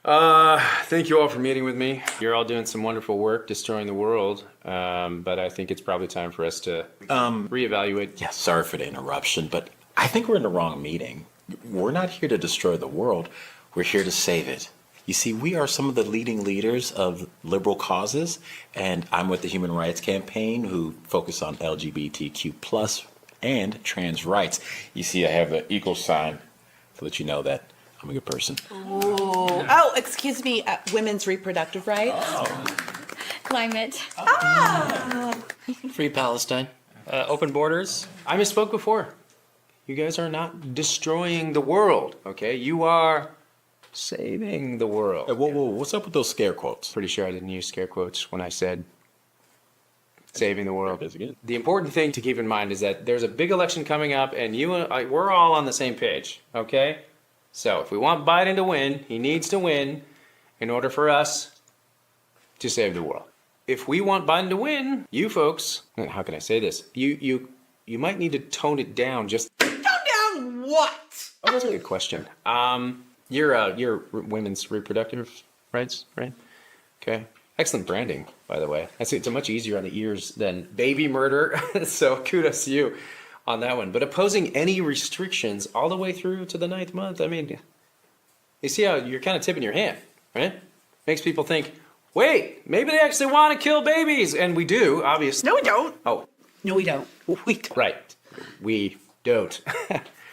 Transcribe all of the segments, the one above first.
Thank you all for meeting with me. You're all doing some wonderful work destroying the world, but I think it's probably time for us to reevaluate. Yeah, sorry for the interruption, but I think we're in the wrong meeting. We're not here to destroy the world. We're here to save it. You see, we are some of the leading leaders of liberal causes, and I'm with the Human Rights Campaign, who focus on LGBTQ plus and trans rights. You see, I have the equal sign to let you know that I'm a good person. Oh, excuse me, women's reproductive rights. Climate. Free Palestine. Open borders. I misspoke before. You guys are not destroying the world, okay? You are saving the world. Hey, whoa, what's up with those scare quotes? Pretty sure I didn't use scare quotes when I said saving the world. Again. The important thing to keep in mind is that there's a big election coming up, and you and I, we're all on the same page, okay? So if we want Biden to win, he needs to win in order for us to save the world. If we want Biden to win, you folks, and how can I say this? You might need to tone it down just. Tone down what? Oh, that's a good question. You're women's reproductive rights, right? Okay. Excellent branding, by the way. I see it's much easier on the ears than baby murder, so kudos to you on that one. But opposing any restrictions all the way through to the 9th month, I mean, you see how you're kind of tipping your hand, right? Makes people think, wait, maybe they actually want to kill babies. And we do, obviously. No, we don't. Oh. No, we don't. We don't. Right. We don't.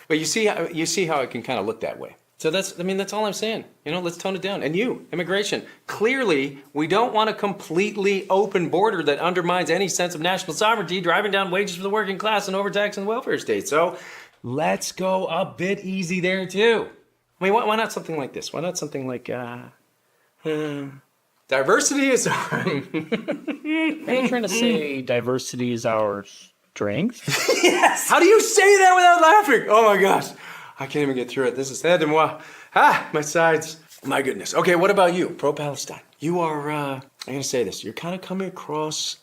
But you see how it can kind of look that way. So that's all I'm saying. You know, let's tone it down. And you, immigration, clearly we don't want a completely open border that undermines any sense of national sovereignty, driving down wages for the working class and overtaxing the welfare state. So let's go a bit easy there too. I mean, why not something like this? Why not something like, diversity is our... Are you trying to say diversity is our strength? Yes! How do you say that without laughing? Oh my gosh. I can't even get through it. This is sad de moi. My sides. My goodness. Okay, what about you? Pro-Palestine. You are, I'm going to say this. You're kind of coming across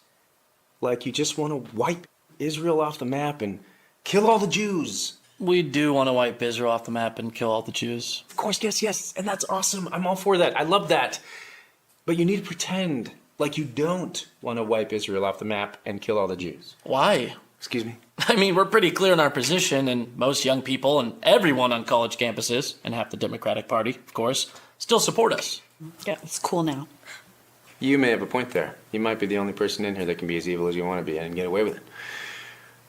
like you just want to wipe Israel off the map and kill all the Jews. We do want to wipe Israel off the map and kill all the Jews. Of course, yes. And that's awesome. I'm all for that. I love that. But you need to pretend like you don't want to wipe Israel off the map and kill all the Jews. Why? Excuse me? I mean, we're pretty clear in our position, and most young people and everyone on college campuses, and half the Democratic Party, of course, still support us. Yeah, it's cool now. You may have a point there. You might be the only person in here that can be as evil as you want to be and get away with it.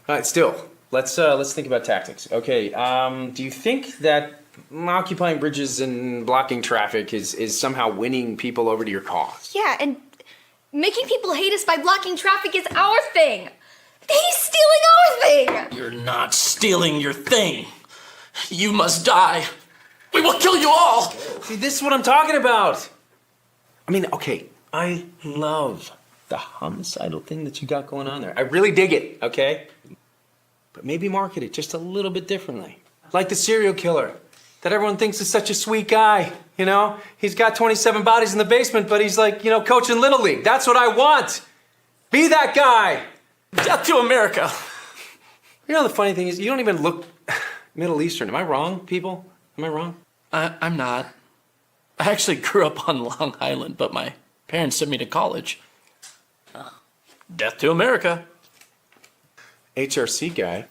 All right, still, let's think about tactics. Okay, do you think that occupying bridges and blocking traffic is somehow winning people over to your cause? Yeah, and making people hate us by blocking traffic is our thing. He's stealing our thing! You're not stealing your thing. You must die. We will kill you all! See, this is what I'm talking about. I mean, okay, I love the homicidal thing that you got going on there. I really dig it, okay? But maybe market it just a little bit differently. Like the serial killer that everyone thinks is such a sweet guy, you know? He's got 27 bodies in the basement, but he's like, coaching Little League. That's what I want. Be that guy. Death to America. You know, the funny thing is, you don't even look Middle Eastern. Am I wrong, people? Am I wrong? I'm not. I actually grew up on Long Island, but my parents sent me to college. Death to America. HRC guy,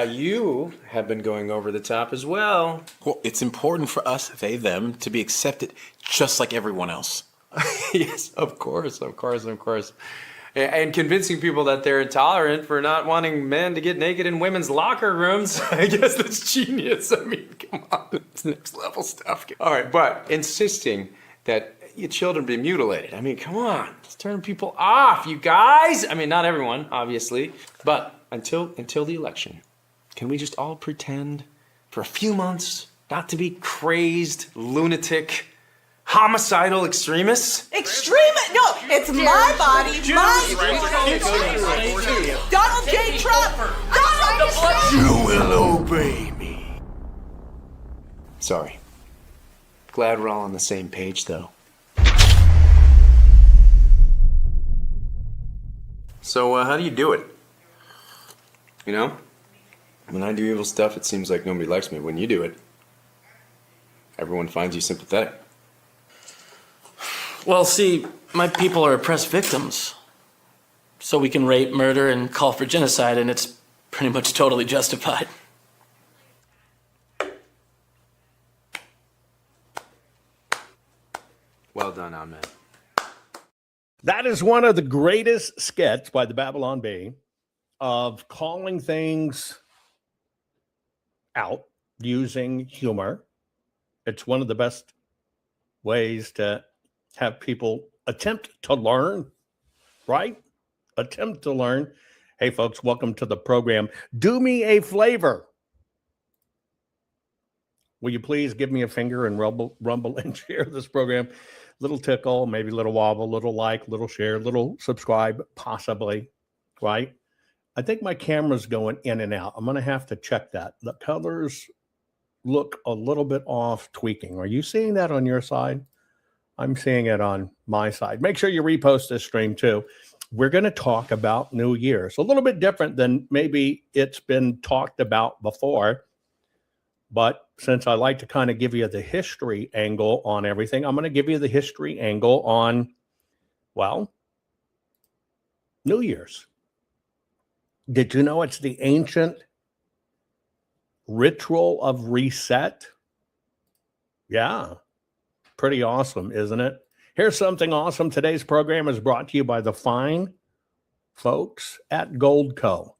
you have been going over the top as well. Well, it's important for us, they, them, to be accepted just like everyone else. Yes, of course. And convincing people that they're intolerant for not wanting men to get naked in women's locker rooms. I guess that's genius. I mean, come on, it's next level stuff. All right, but insisting that your children be mutilated. I mean, come on, it's turning people off, you guys. I mean, not everyone, obviously, but until the election, can we just all pretend for a few months not to be crazed, lunatic, homicidal extremists? Extremist? No, it's my body, my Donald J. Trump. Donald Trump. You will obey me. Sorry. Glad we're all on the same page, though. So, how do you do it? You know? When I do evil stuff, it seems like nobody likes me. When you do it, everyone finds you sympathetic. Well, see, my people are oppressed victims. So we can rape, murder, and call for genocide, and it's pretty much totally justified. Well done, Ahmed. That is one of the greatest skits by the Babylon Bee of calling things out using humor. It's one of the best ways to have people attempt to learn, right? Attempt to learn. Hey, folks, welcome to the program. Do me a flavor. Will you please give me a finger and rumble and share this program? Little tickle, maybe little wobble, little like, little share, little subscribe, possibly, right? I think my camera's going in and out. I'm going to have to check that. The colors look a little bit off tweaking. Are you seeing that on your side? I'm seeing it on my side. Make sure you repost this stream too. We're going to talk about New Year's. A little bit different than maybe it's been talked about before. But since I like to kind of give you the history angle on everything, I'm going to give you the history angle on, well, New Year's. Did you know it's the ancient ritual of reset? Yeah, pretty awesome, isn't it? Here's something awesome. Today's program is brought to you by the fine folks at Gold Co.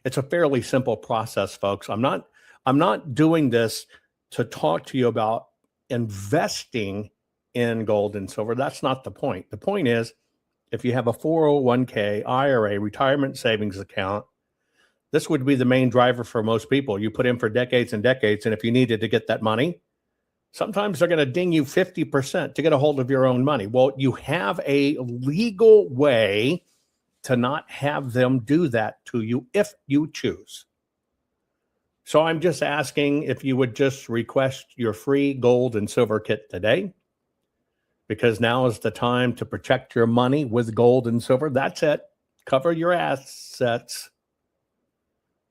It's a fairly simple process, folks. I'm not doing this to talk to you about investing in gold and silver. That's not the point. The point is, if you have a 401k, IRA, retirement savings account, this would be the main driver for most people. You put in for decades and decades, and if you needed to get that money, sometimes they're going to ding you 50% to get a hold of your own money. Well, you have a legal way to not have them do that to you if you choose. So I'm just asking if you would just request your free gold and silver kit today, because now is the time to protect your money with gold and silver. That's it. Cover your assets.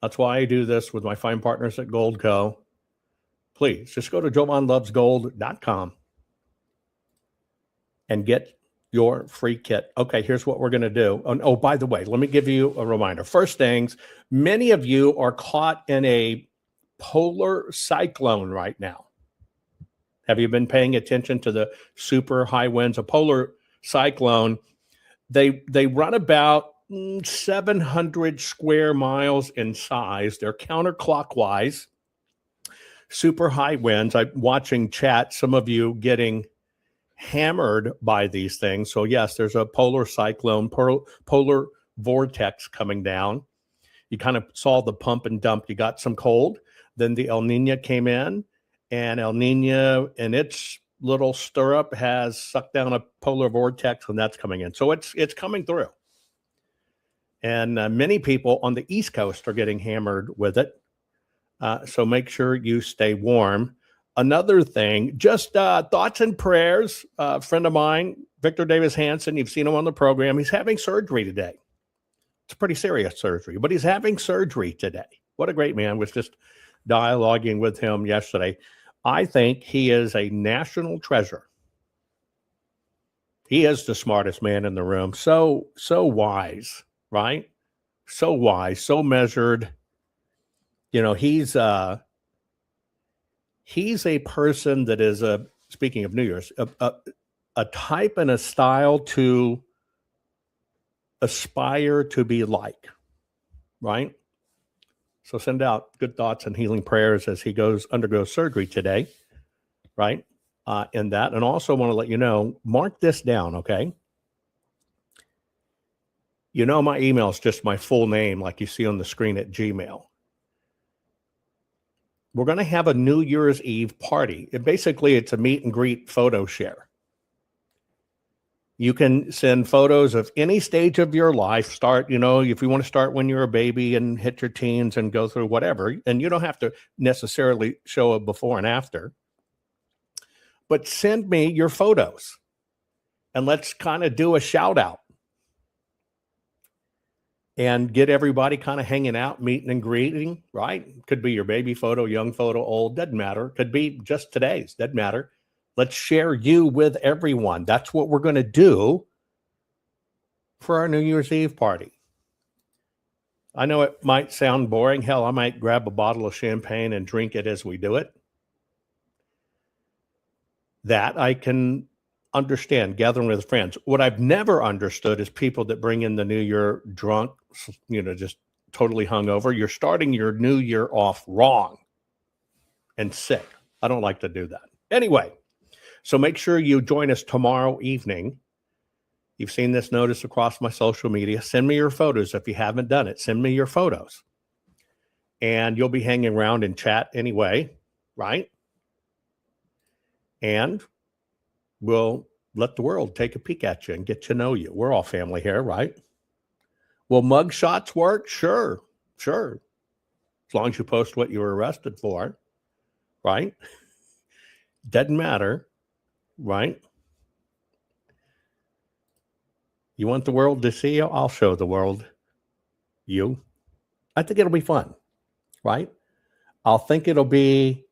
That's why I do this with my fine partners at Gold Co. Please just go to jovanlovesgold.com and get your free kit. Okay, here's what we're going to do. Oh, by the way, let me give you a reminder. First things, many of you are caught in a polar cyclone right now. Have you been paying attention to the super high winds? A polar cyclone, they run about 700 square miles in size. They're counterclockwise. Super high winds. I'm watching chat, some of you getting hammered by these things. So yes, there's a polar cyclone, polar vortex coming down. You kind of saw the pump and dump. You got some cold. Then the El Nino came in, and El Nino in its little stirrup has sucked down a polar vortex, and that's coming in. So it's coming through. And many people on the East Coast are getting hammered with it. So make sure you stay warm. Another thing, just thoughts and prayers. A friend of mine, Victor Davis Hanson, you've seen him on the program. He's having surgery today. It's pretty serious surgery, but he's having surgery today. What a great man. Was just dialoguing with him yesterday. I think he is a national treasure. He is the smartest man in the room. So wise, right? So wise, so measured. You know, he's a person that is speaking of New Year's, a type and a style to aspire to be like, right? So send out good thoughts and healing prayers as he undergoes surgery today, right? In that. And also want to let you know, mark this down, okay? You know, my email is just my full name, like you see on the screen at Gmail. We're going to have a New Year's Eve party. It's a meet and greet photo share. You can send photos of any stage of your life. Start, if you want to start when you're a baby and hit your teens and go through whatever. And you don't have to necessarily show a before and after. But send me your photos. And let's kind of do a shout out. And get everybody kind of hanging out, meeting and greeting, right? Could be your baby photo, young photo, old, doesn't matter. Could be just today's, doesn't matter. Let's share you with everyone. That's what we're going to do for our New Year's Eve party. I know it might sound boring. Hell, I might grab a bottle of champagne and drink it as we do it. That I can understand, gathering with friends. What I've never understood is people that bring in the new year drunk, just totally hungover. You're starting your new year off wrong and sick. I don't like to do that. Anyway, so make sure you join us tomorrow evening. You've seen this notice across my social media. Send me your photos if you haven't done it. Send me your photos. And you'll be hanging around and chat anyway, right? And we'll let the world take a peek at you and get to know you. We're all family here, right? Will mug shots work? Sure. As long as you post what you were arrested for, right? Doesn't matter, right? You want the world to see you? I'll show the world you. I think it'll be fun, right? I'll think it'll be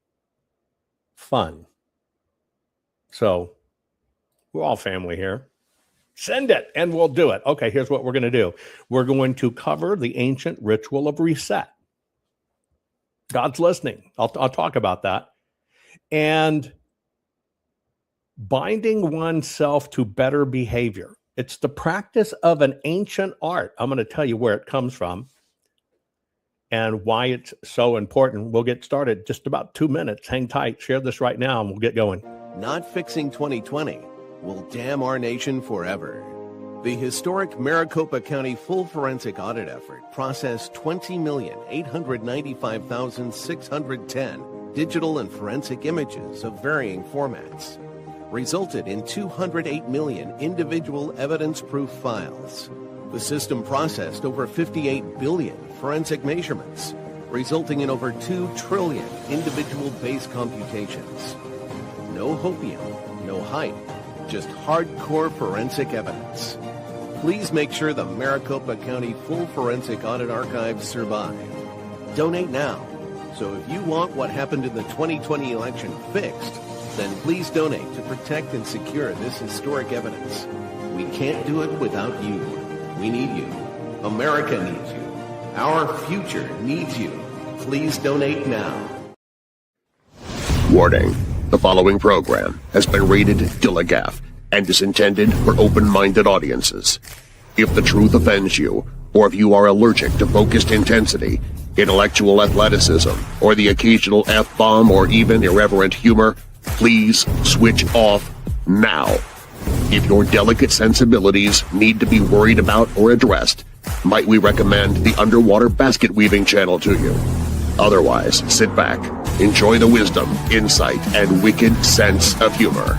fun. So we're all family here. Send it and we'll do it. Okay, here's what we're going to do. We're going to cover the ancient ritual of reset. God's listening. I'll talk about that. And binding oneself to better behavior. It's the practice of an ancient art. I'm going to tell you where it comes from and why it's so important. We'll get started in just about 2 minutes. Hang tight. Share this right now and we'll get going. Not fixing 2020 will damn our nation forever. The historic Maricopa County full forensic audit effort processed 20,895,610 digital and forensic images of varying formats, resulted in 208 million individual evidence-proof files. The system processed over 58 billion forensic measurements, resulting in over 2 trillion individual base computations. No hopium, no hype, just hardcore forensic evidence. Please make sure the Maricopa County Full Forensic Audit Archives survive. Donate now. So if you want what happened in the 2020 election fixed, then please donate to protect and secure this historic evidence. We can't do it without you. We need you. America needs you. Our future needs you. Please donate now. Warning. The following program has been rated Dilligaff and is intended for open-minded audiences. If the truth offends you, or if you are allergic to focused intensity, intellectual athleticism, or the occasional F-bomb or even irreverent humor, please switch off now. If your delicate sensibilities need to be worried about or addressed, might we recommend the Underwater Basket Weaving channel to you? Otherwise, sit back, enjoy the wisdom, insight, and wicked sense of humor.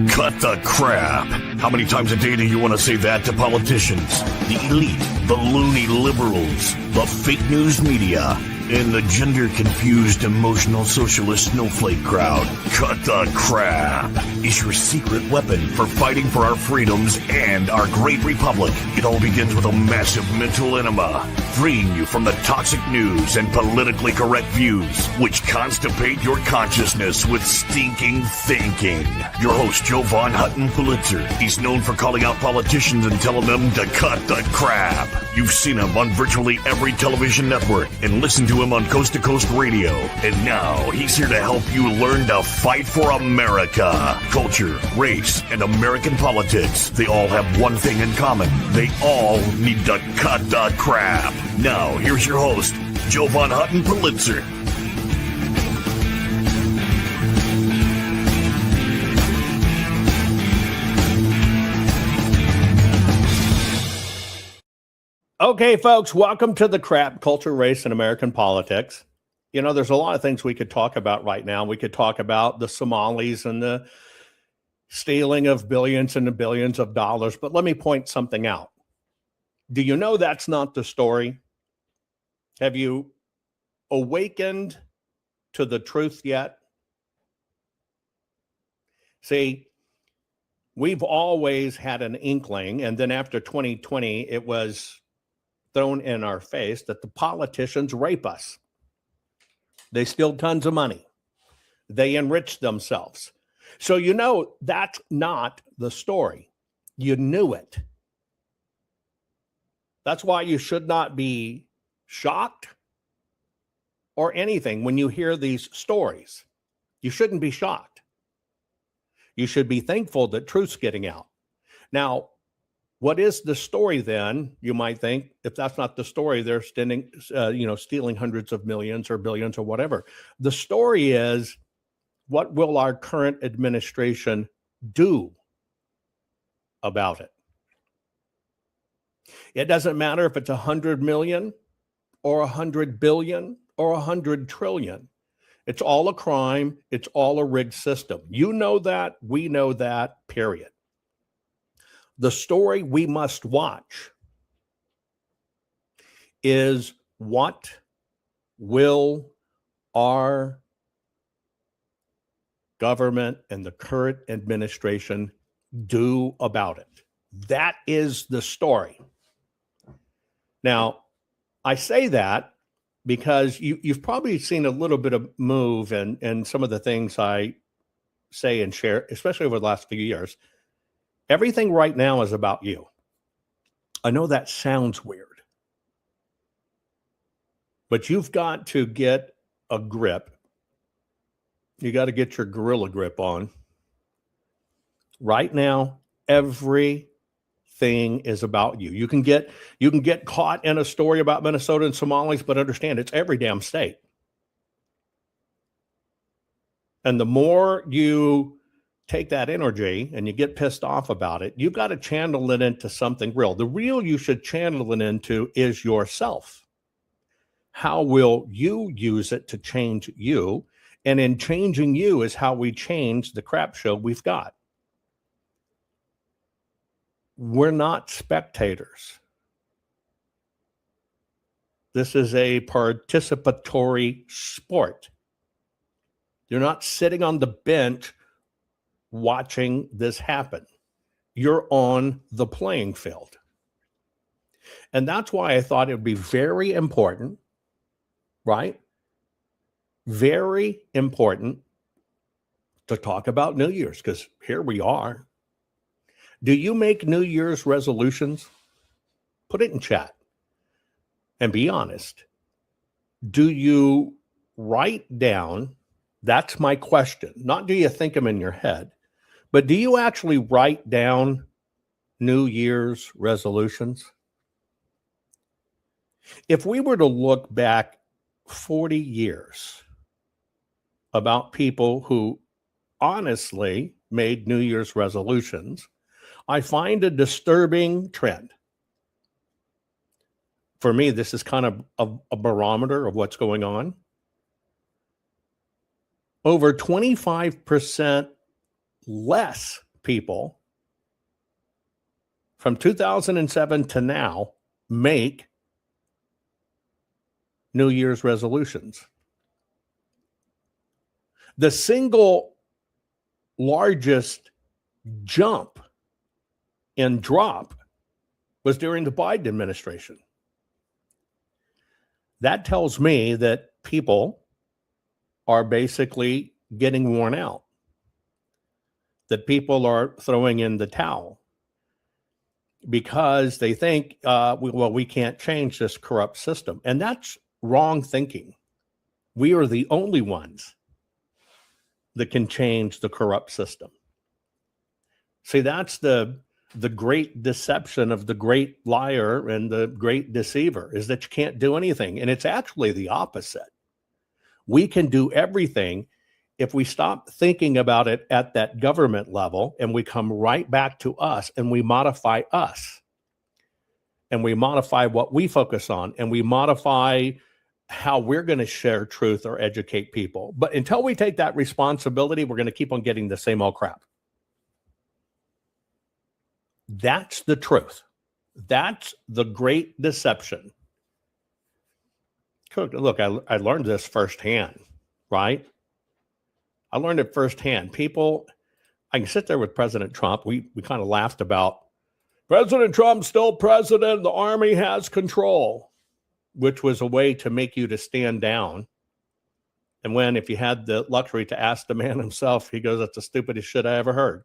Cut the crap. How many times a day do you want to say that to politicians? The elite, the loony liberals, the fake news media, and the gender-confused, emotional socialist snowflake crowd. Cut the crap is your secret weapon for fighting for our freedoms and our great republic. It all begins with a massive mental enema, freeing you from the toxic news and politically correct views, which constipate your consciousness with stinking thinking. Your host, Jovan Hutton Pulitzer. He's known for calling out politicians and telling them to cut the crap. You've seen him on virtually every television network and listened to him on Coast to Coast Radio. And now he's here to help you learn to fight for America. Culture, race, and American politics. They all have one thing in common. They all need to cut the crap. Now, here's your host, Jovan Hutton Pulitzer. Okay, folks, welcome to the crap, culture, race, and American politics. You know, there's a lot of things we could talk about right now. We could talk about the Somalis and the stealing of billions and billions of dollars, but let me point something out. Do you know that's not the story? Have you awakened to the truth yet? See, we've always had an inkling, and then after 2020, it was thrown in our face that the politicians rape us. They steal tons of money. They enriched themselves. So you know that's not the story. You knew it. That's why you should not be shocked or anything when you hear these stories. You shouldn't be shocked. You should be thankful that truth's getting out. Now, what is the story then? You might think, if that's not the story, they're stealing hundreds of millions or billions or whatever. The story is, what will our current administration do about it? It doesn't matter if it's 100 million or 100 billion or 100 trillion. It's all a crime. It's all a rigged system. You know that. We know that, period. The story we must watch is, what will our government and the current administration do about it? That is the story. Now, I say that because you've probably seen a little bit of move in some of the things I say and share, especially over the last few years. Everything right now is about you. I know that sounds weird, but you've got to get a grip. You got to get your gorilla grip on. Right now, everything is about you. You can get caught in a story about Minnesota and Somalis, but understand it's every damn state. And the more you take that energy and you get pissed off about it, you've got to channel it into something real. The real you should channel it into is yourself. How will you use it to change you? And in changing you is how we change the crap show we've got. We're not spectators. This is a participatory sport. You're not sitting on the bench watching this happen. You're on the playing field. And that's why I thought it would be very important, right? Very important to talk about New Year's, because here we are. Do you make New Year's resolutions? Put it in chat and be honest. Do you write down? That's my question. Not do you think them in your head, but do you actually write down New Year's resolutions? If we were to look back 40 years about people who honestly made New Year's resolutions, I find a disturbing trend. For me, this is kind of a barometer of what's going on. Over 25% less people from 2007 to now make New Year's resolutions. The single largest jump and drop was during the Biden administration. That tells me that people are basically getting worn out, that people are throwing in the towel because they think, we can't change this corrupt system. And that's wrong thinking. We are the only ones that can change the corrupt system. See, that's the great deception of the great liar and the great deceiver, is that you can't do anything. And it's actually the opposite. We can do everything if we stop thinking about it at that government level and we come right back to us and we modify us. And we modify what we focus on, and we modify how we're going to share truth or educate people. But until we take that responsibility, we're going to keep on getting the same old crap. That's the truth. That's the great deception. Look, I learned this firsthand, right? I learned it firsthand. People, I can sit there with President Trump. We kind of laughed about President Trump's still president. The army has control, which was a way to make you to stand down And when, if you had the luxury to ask the man himself, he goes, that's the stupidest shit I ever heard.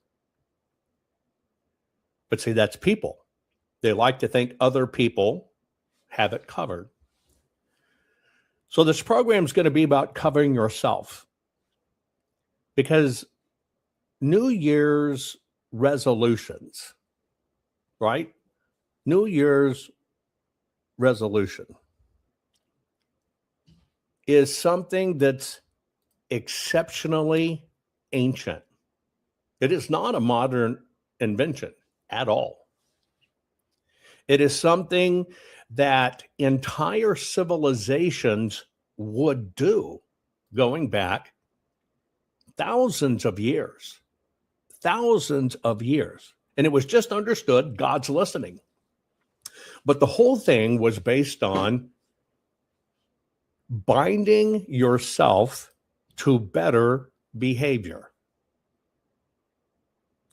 But see, that's people. They like to think other people have it covered. So this program is going to be about covering yourself. Because New Year's resolutions, right? New Year's resolution is something that's exceptionally ancient. It is not a modern invention at all. It is something that entire civilizations would do going back thousands of years. And it was just understood God's listening. But the whole thing was based on binding yourself to better behavior.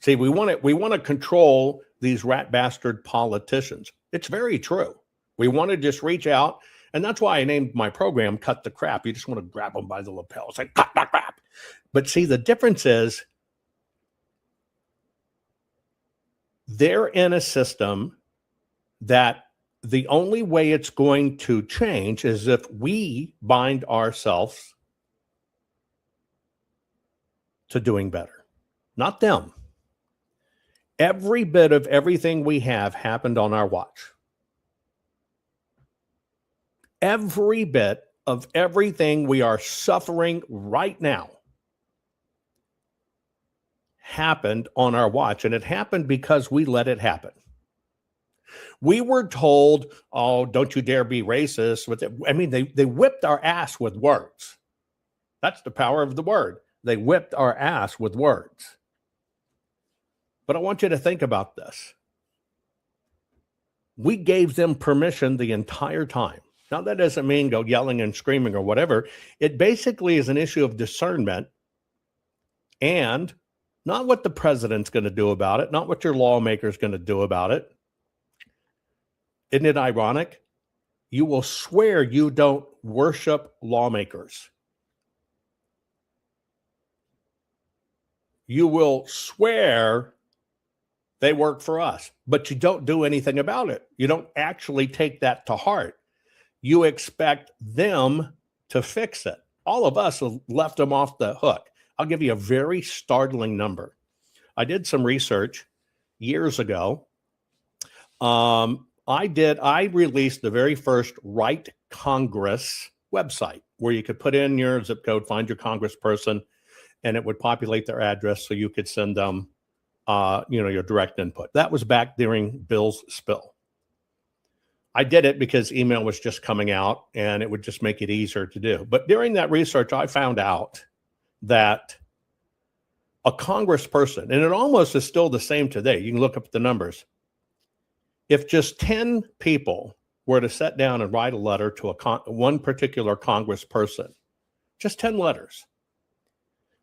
See, we want to control these rat bastard politicians. It's very true. We want to just reach out, and that's why I named my program Cut the Crap. You just want to grab them by the lapels, like cut the crap. But see, the difference is they're in a system that the only way it's going to change is if we bind ourselves to doing better, not them. Every bit of everything we have happened on our watch. Every bit of everything we are suffering right now happened on our watch, and it happened because we let it happen. We were told, oh, don't you dare be racist. They whipped our ass with words. That's the power of the word. They whipped our ass with words. But I want you to think about this. We gave them permission the entire time. Now, that doesn't mean go yelling and screaming or whatever. It basically is an issue of discernment and not what the president's going to do about it, not what your lawmaker's going to do about it. Isn't it ironic? You will swear you don't worship lawmakers. You will swear they work for us, but you don't do anything about it. You don't actually take that to heart. You expect them to fix it. All of us have left them off the hook. I'll give you a very startling number. I did some research years ago. I released the very first Right Congress website where you could put in your zip code, find your congressperson, and it would populate their address so you could send them, your direct input. That was back during Bill's spill. I did it because email was just coming out and it would just make it easier to do. But during that research, I found out that a congressperson, and it almost is still the same today. You can look up the numbers. If just 10 people were to sit down and write a letter to one particular congressperson, just 10 letters,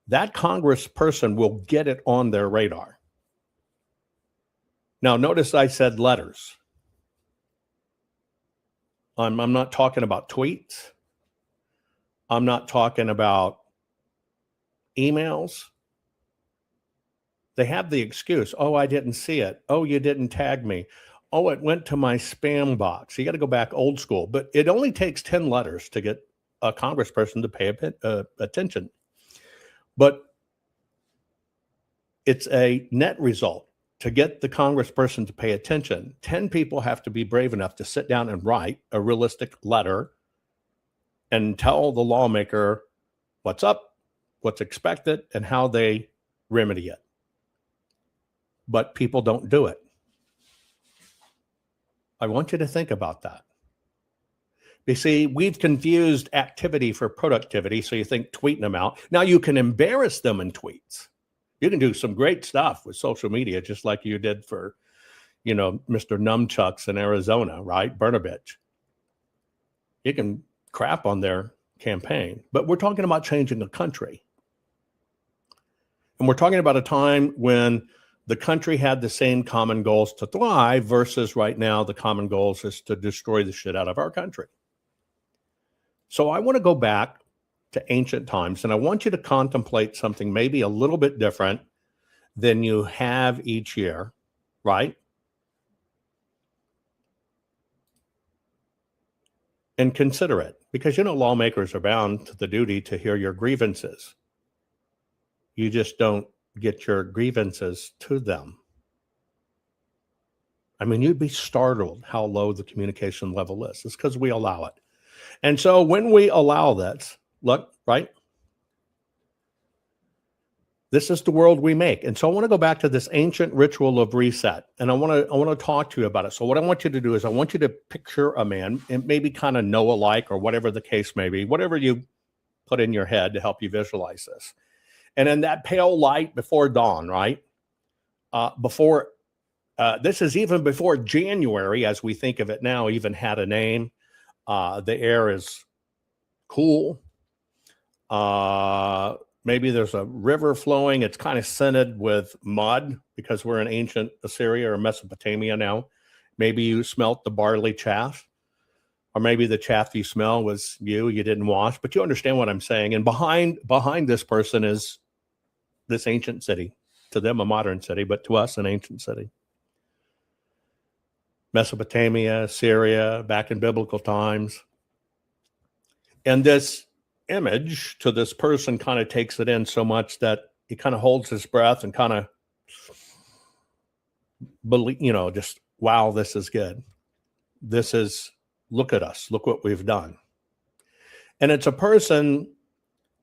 that congressperson will get it on their radar. Now, notice I said letters. I'm not talking about tweets. I'm not talking about emails. They have the excuse, oh, I didn't see it. Oh, you didn't tag me. Oh, it went to my spam box. You got to go back old school. But it only takes 10 letters to get a congressperson to pay attention. But it's a net result. To get the congressperson to pay attention, 10 people have to be brave enough to sit down and write a realistic letter and tell the lawmaker what's up, what's expected, and how they remedy it. But people don't do it. I want you to think about that. You see, we've confused activity for productivity, so you think tweeting them out. Now, you can embarrass them in tweets. You can do some great stuff with social media, just like you did for, Mr. Numchucks in Arizona, right? Brnovich. You can crap on their campaign, but we're talking about changing the country. And we're talking about a time when the country had the same common goals to thrive versus right now, the common goals is to destroy the shit out of our country. So I want to go back to ancient times, and I want you to contemplate something maybe a little bit different than you have each year, right? And consider it, because lawmakers are bound to the duty to hear your grievances. You just don't get your grievances to them. I mean, you'd be startled how low the communication level is. It's because we allow it. And so when we allow this, look, right? This is the world we make. And so I want to go back to this ancient ritual of reset. And I want to talk to you about it. So what I want you to do is I want you to picture a man, and maybe kind of Noah-like, or whatever the case may be, whatever you put in your head to help you visualize this. And in that pale light before dawn, right? This is even before January, as we think of it now, even had a name. The air is cool. Maybe there's a river flowing. It's kind of scented with mud because we're in ancient Assyria or Mesopotamia now. Maybe you smelt the barley chaff, or maybe the chaff you smell was you didn't wash, but you understand what I'm saying. And behind this person is this ancient city. To them, a modern city, but to us, an ancient city. Mesopotamia, Syria, back in biblical times. And this image to this person kind of takes it in so much that he kind of holds his breath and kind of believe, just, wow, this is good. This is, look at us, look what we've done. And it's a person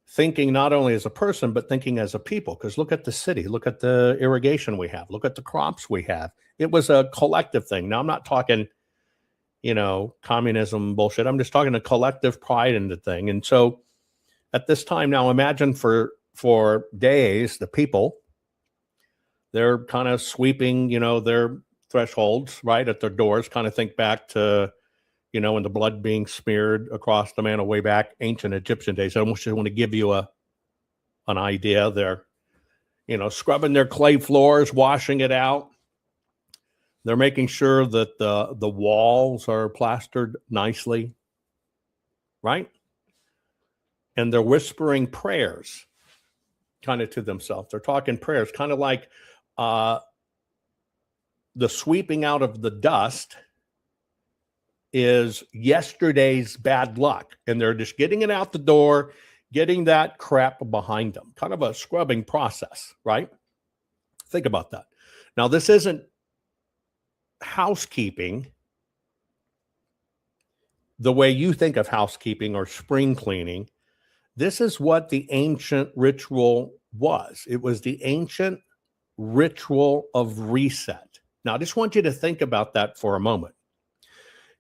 thinking not only as a person, but thinking as a people, because look at the city, look at the irrigation we have, look at the crops we have. It was a collective thing. Now, I'm not talking, communism bullshit. I'm just talking a collective pride in the thing. And so at this time now, imagine for days, the people, they're kind of sweeping, their thresholds, right, at their doors. Kind of think back to, when the blood being smeared across the mantle way back, ancient Egyptian days. I just want to give you an idea. They're, scrubbing their clay floors, washing it out. They're making sure that the walls are plastered nicely, right? And they're whispering prayers kind of to themselves. They're talking prayers, kind of like the sweeping out of the dust is yesterday's bad luck. And they're just getting it out the door, getting that crap behind them. Kind of a scrubbing process, right? Think about that. Now, this isn't housekeeping the way you think of housekeeping or spring cleaning. This is what the ancient ritual was. It was the ancient ritual of reset. Now, I just want you to think about that for a moment.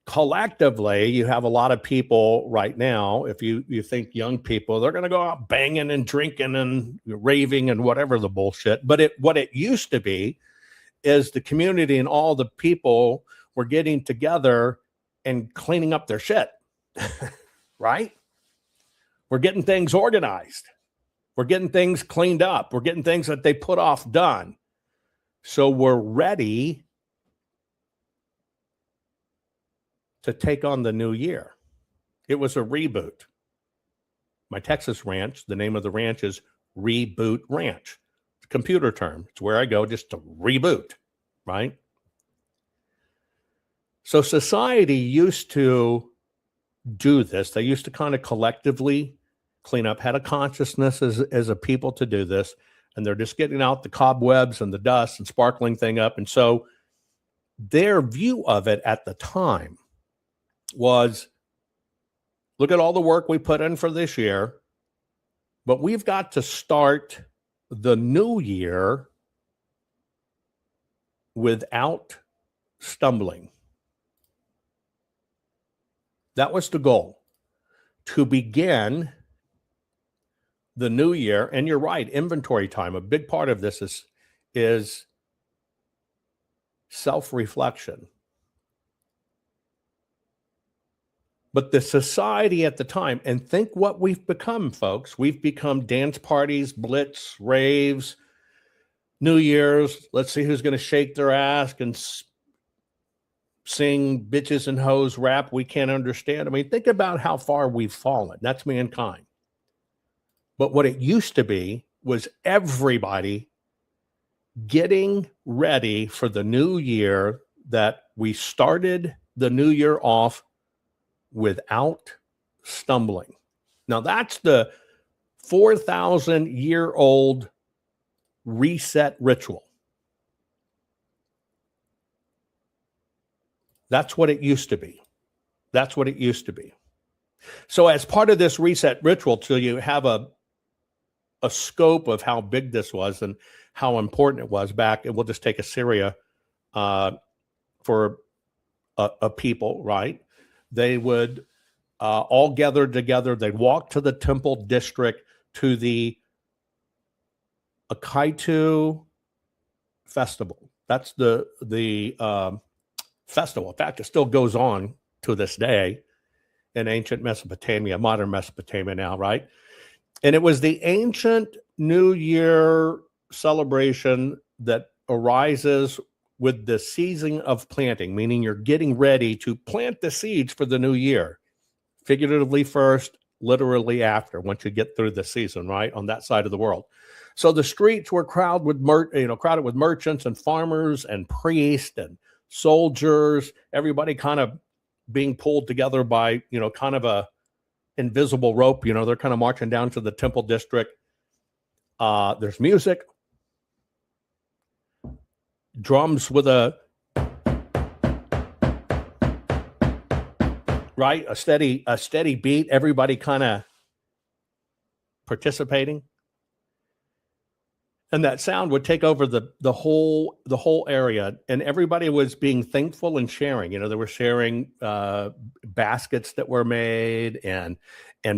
Collectively, you have a lot of people right now, if you think young people, they're going to go out banging and drinking and raving and whatever the bullshit. But what it used to be is the community and all the people were getting together and cleaning up their shit, right? We're getting things organized. We're getting things cleaned up. We're getting things that they put off done. So we're ready to take on the new year. It was a reboot. My Texas ranch, the name of the ranch is Reboot Ranch. It's a computer term. It's where I go just to reboot, right? So society used to do this. They used to kind of collectively clean up, had a consciousness as a people to do this, and they're just getting out the cobwebs and the dust and sparkling thing up. And so their view of it at the time was, look at all the work we put in for this year, but we've got to start the new year without stumbling. That was the goal, to begin the new year. And you're right, inventory time. A big part of this is self-reflection. But the society at the time, and think what we've become, folks. We've become dance parties, blitz, raves, New Year's. Let's see who's going to shake their ass and sing bitches and hoes rap we can't understand. I mean, think about how far we've fallen. That's mankind. But what it used to be was everybody getting ready for the new year, that we started the new year off without stumbling. Now, that's the 4,000-year-old reset ritual. That's what it used to be. That's what it used to be. So as part of this reset ritual, till you have a scope of how big this was and how important it was back, and we'll just take Assyria for a people, right? They would all gather together. They'd walk to the temple district, to the Akaitu festival. That's the festival. In fact, it still goes on to this day in ancient Mesopotamia, modern Mesopotamia now, right? And it was the ancient New Year celebration that arises with the season of planting, meaning you're getting ready to plant the seeds for the new year, figuratively first, literally after, once you get through the season, right, on that side of the world. So the streets were crowded with merchants and farmers and priests and soldiers, everybody kind of being pulled together by, kind of a invisible rope. They're kind of marching down to the temple district. There's music, drums with a steady beat, everybody kind of participating. And that sound would take over the whole area, and everybody was being thankful and sharing. They were sharing baskets that were made, and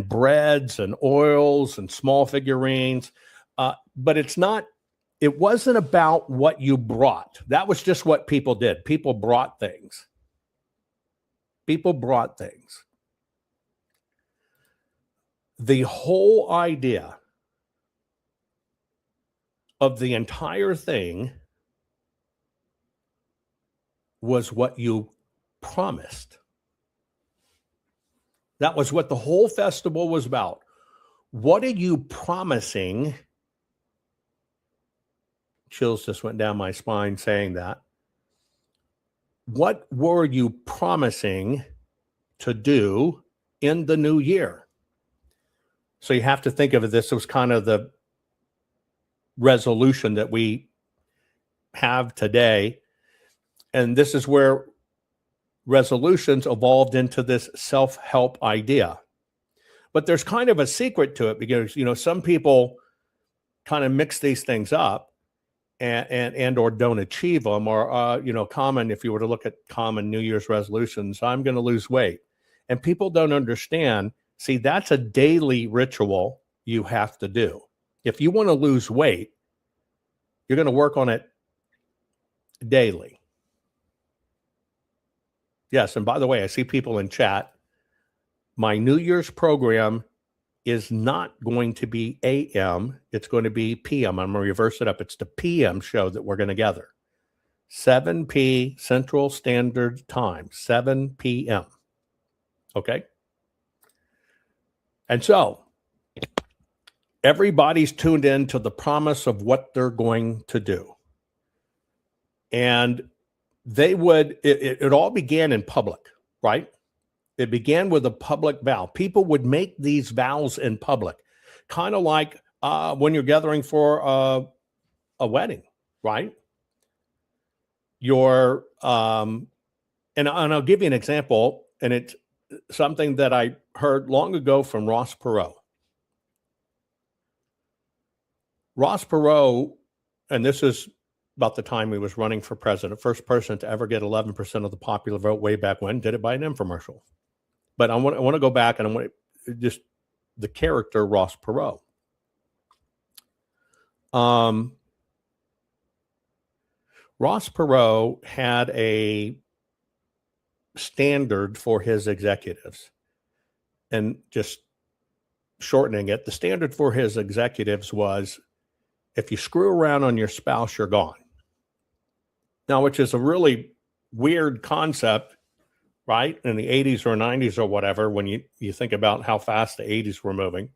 breads and oils and small figurines. But it wasn't about what you brought. That was just what people did. People brought things. The whole idea of the entire thing was what you promised. That was what the whole festival was about. What are you promising? Chills just went down my spine saying that. What were you promising to do in the new year? So you have to think of it, this was kind of the resolution that we have today. And this is where resolutions evolved into this self-help idea. But there's kind of a secret to it, because, some people kind of mix these things up and or don't achieve them, or, common, if you were to look at common New Year's resolutions, I'm going to lose weight. And people don't understand, see, that's a daily ritual you have to do. If you want to lose weight, you're going to work on it daily. Yes, and by the way, I see people in chat. My New Year's program is not going to be AM. It's going to be PM. I'm going to reverse it up. It's the PM show that we're going to gather. 7 p. Central Standard Time, 7 p.m. Okay? And so everybody's tuned in to the promise of what they're going to do. And it all began in public, right? It began with a public vow. People would make these vows in public, kind of like when you're gathering for a wedding, right? And I'll give you an example, and it's something that I heard long ago from Ross Perot. Ross Perot, and this is about the time he was running for president, first person to ever get 11% of the popular vote way back when, did it by an infomercial. But I want to go back, and I want to just the character Ross Perot. Ross Perot had a standard for his executives, and just shortening it, the standard for his executives was, if you screw around on your spouse, you're gone. Now, which is a really weird concept, right? In the 80s or 90s or whatever, when you think about how fast the 80s were moving.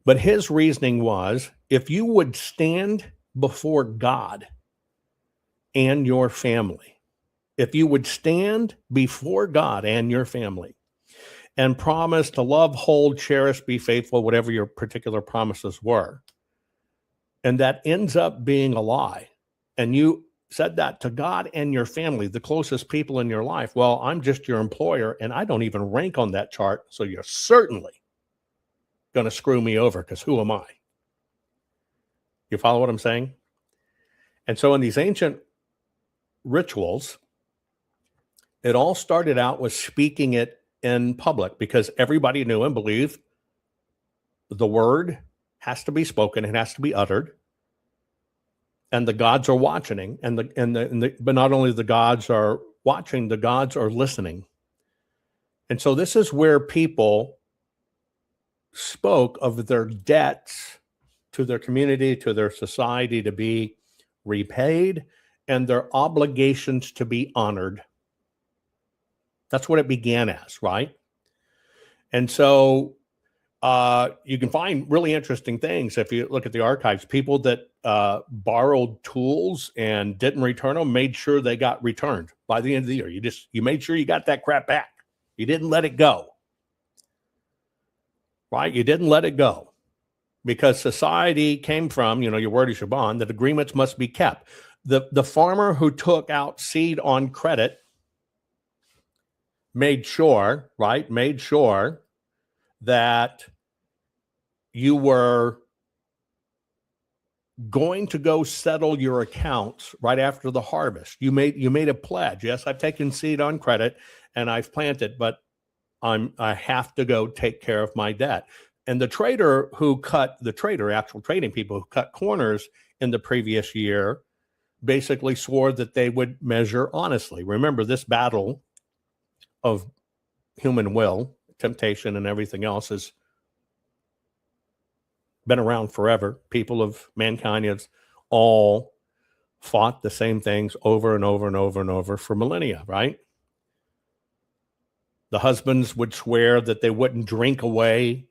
But his reasoning was, if you would stand before God and your family, if you would stand before God and your family and promise to love, hold, cherish, be faithful, whatever your particular promises were, and that ends up being a lie, and you said that to God and your family, the closest people in your life, well, I'm just your employer and I don't even rank on that chart, so you're certainly going to screw me over, because who am I? You follow what I'm saying? And so in these ancient rituals, it all started out with speaking it in public, because everybody knew and believed the word has to be spoken, it has to be uttered, and the gods are watching, but not only the gods are watching, the gods are listening. And so this is where people spoke of their debts to their community, to their society, to be repaid, and their obligations to be honored. That's what it began as, right? And so you can find really interesting things if you look at the archives. People that borrowed tools and didn't return them made sure they got returned by the end of the year. You made sure you got that crap back. You didn't let it go, right? You didn't let it go, because society came from, your word is your bond, that agreements must be kept. The farmer who took out seed on credit made sure that you were going to go settle your accounts right after the harvest. You made a pledge. Yes, I've taken seed on credit and I've planted, but I have to go take care of my debt. And the actual trading people who cut corners in the previous year basically swore that they would measure honestly. Remember, this battle of human will, temptation, and everything else has been around forever. People of mankind have all fought the same things over and over and over and over for millennia, right? The husbands would swear that they wouldn't drink away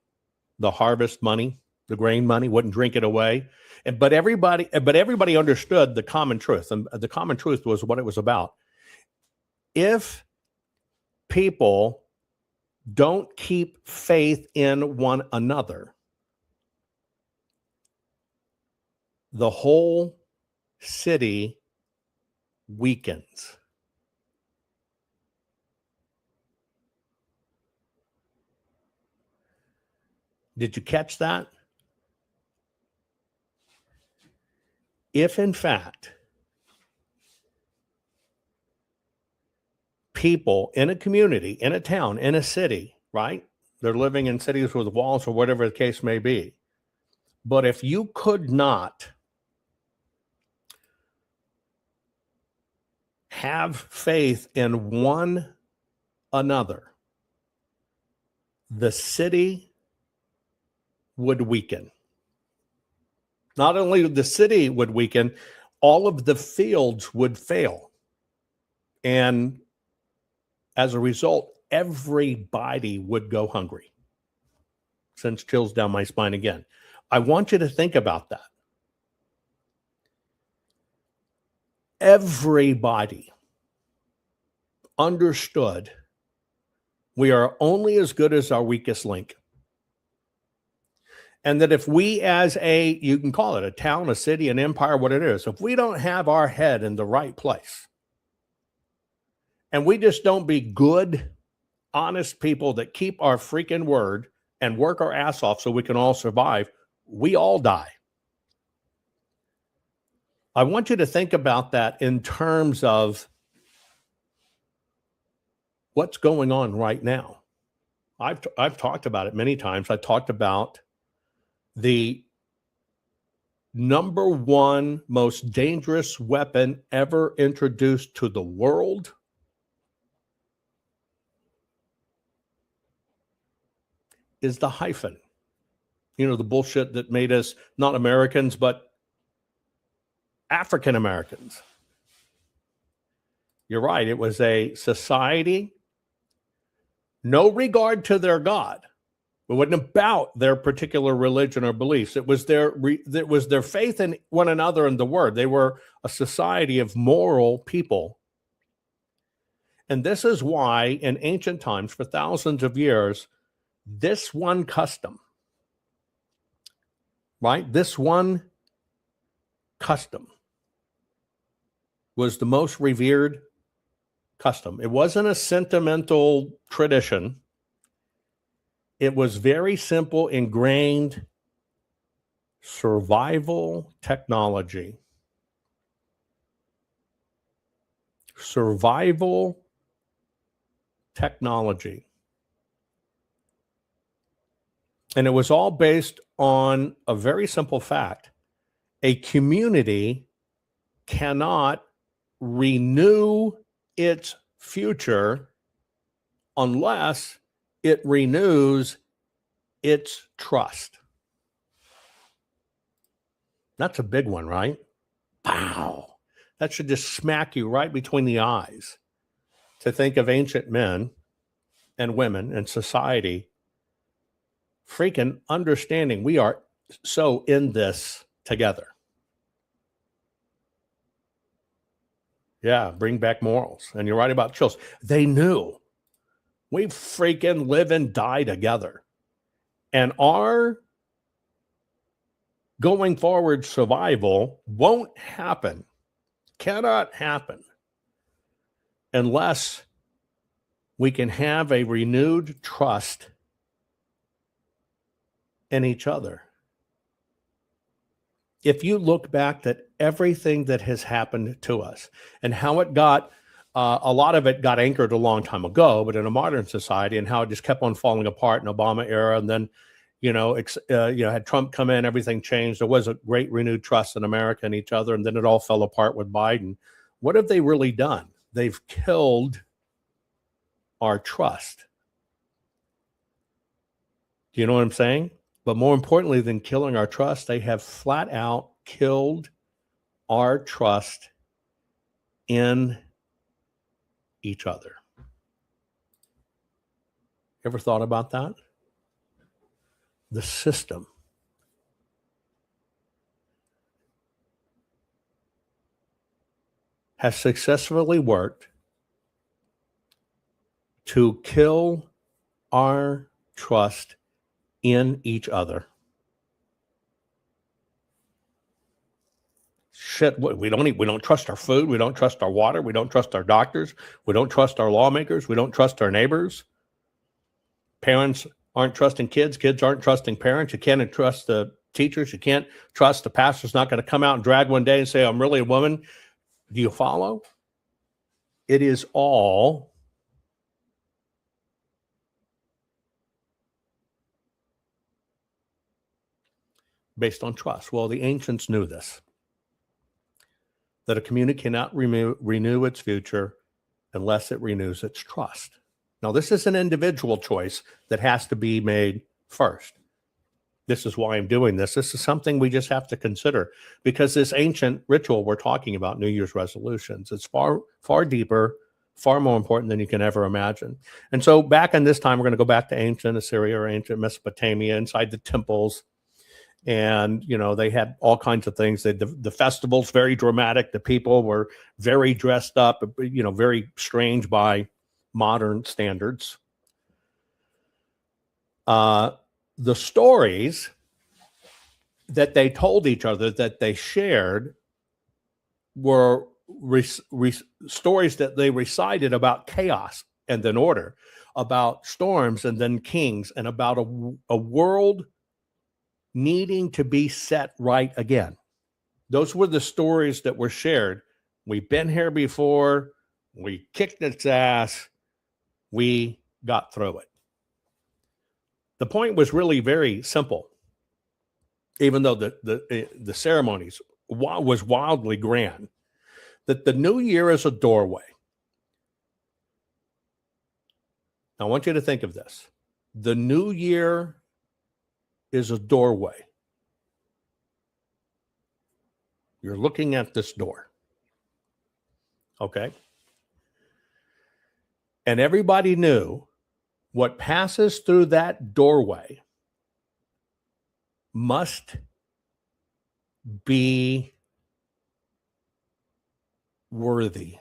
the harvest money, the grain money, wouldn't drink it away. But everybody understood the common truth, and the common truth was what it was about. If people don't keep faith in one another, the whole city weakens. Did you catch that? If in fact people in a community, in a town, in a city, right? They're living in cities with walls or whatever the case may be. But if you could not have faith in one another, the city would weaken. Not only the city would weaken, all of the fields would fail. And as a result, everybody would go hungry. Sends chills down my spine again. I want you to think about that. Everybody understood we are only as good as our weakest link. And that if we as you can call it a town, a city, an empire, what it is, if we don't have our head in the right place, and we just don't be good, honest people that keep our freaking word and work our ass off so we can all survive, we all die. I want you to think about that in terms of what's going on right now. I've talked about it many times. I talked about the number one most dangerous weapon ever introduced to the world is the hyphen. The bullshit that made us not Americans, but African Americans. You're right. It was a society, no regard to their God, It wasn't about their particular religion or beliefs. It was their faith in one another and the word. They were a society of moral people. And this is why in ancient times, for thousands of years, this one custom, right? This one custom was the most revered custom. It wasn't a sentimental tradition. It was very simple, ingrained survival technology. Survival technology. And it was all based on a very simple fact. A community cannot renew its future unless it renews its trust. That's a big one, right? Pow. That should just smack you right between the eyes to think of ancient men and women and society freaking understanding we are so in this together. Yeah, bring back morals. And you're right about chills. They knew we freaking live and die together. And our going forward survival won't happen, cannot happen, unless we can have a renewed trust in each other. If you look back at everything that has happened to us and how it got, a lot of it got anchored a long time ago, but in a modern society, and how it just kept on falling apart in Obama era, and then, had Trump come in, everything changed. There was a great renewed trust in America and each other, and then it all fell apart with Biden. What have they really done? They've killed our trust. Do you know what I'm saying? But more importantly than killing our trust, they have flat out killed our trust in each other. Ever thought about that? The system has successfully worked to kill our trust in each other. Shit, we don't trust our food, we don't trust our water, we don't trust our doctors, we don't trust our lawmakers, we don't trust our neighbors. Parents aren't trusting kids, kids aren't trusting parents. You can't trust the teachers, you can't trust the pastor's not going to come out and drag one day and say, I'm really a woman. Do you follow? It is all based on trust. Well, the ancients knew this, that a community cannot renew its future unless it renews its trust. Now, this is an individual choice that has to be made first. This is why I'm doing this. This is something we just have to consider, because this ancient ritual we're talking about, New Year's resolutions, it's far, far deeper, far more important than you can ever imagine. And so back in this time, we're going to go back to ancient Assyria or ancient Mesopotamia, inside the temples. And, they had all kinds of things. The festivals, very dramatic. The people were very dressed up, very strange by modern standards. The stories that they told each other, that they shared, were stories that they recited about chaos and then order, about storms and then kings, and about a world needing to be set right again. Those were the stories that were shared. We've been here before. We kicked its ass. We got through it. The point was really very simple, even though the ceremonies was wildly grand, that the new year is a doorway. Now, I want you to think of this. The new year is a doorway. You're looking at this door. Okay? And everybody knew What passes through that doorway must be worthy.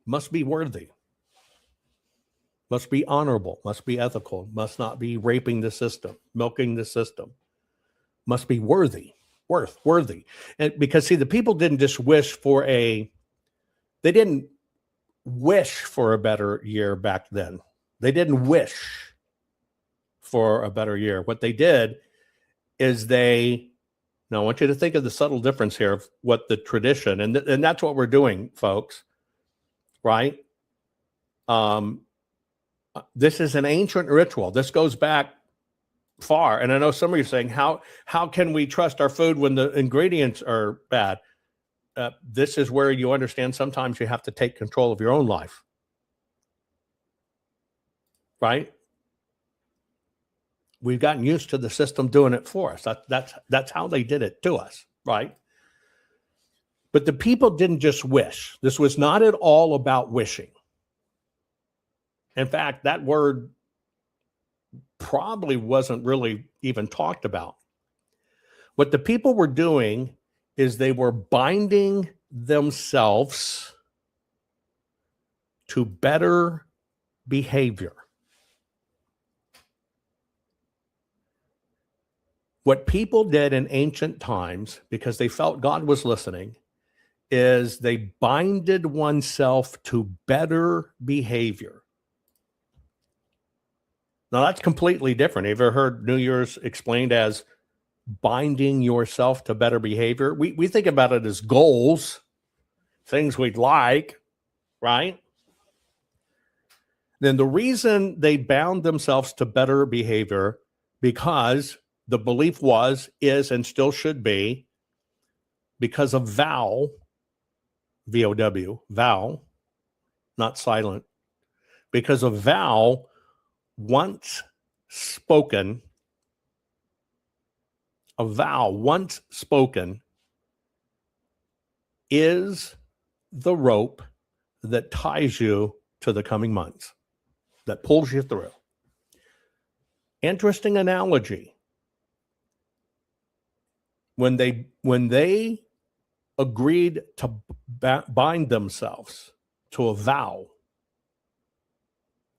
Must be worthy. Must be honorable. Must be ethical. Must not be raping the system, milking the system. Must be worthy. Worthy. And because see, the people didn't just they didn't wish for a better year back then. They didn't wish for a better year. What they did is now I want you to think of the subtle difference here of what the tradition, and that's what we're doing, folks, right? This is an ancient ritual. This goes back far. And I know some of you are saying, how can we trust our food when the ingredients are bad? This is where you understand sometimes you have to take control of your own life. Right? We've gotten used to the system doing it for us. That's how they did it to us, right? But the people didn't just wish. This was not at all about wishing. In fact, that word probably wasn't really even talked about. What the people were doing is they were binding themselves to better behavior. What people did in ancient times, because they felt God was listening, is they binded oneself to better behavior. Now, that's completely different. Have you ever heard New Year's explained as binding yourself to better behavior? We think about it as goals, things we'd like, right? Then the reason they bound themselves to better behavior, because the belief is, and still should be, because of vow, V-O-W, vow, not silent, because of vow, once spoken, a vow once spoken is the rope that ties you to the coming months, that pulls you through. Interesting analogy. When they agreed to bind themselves to a vow,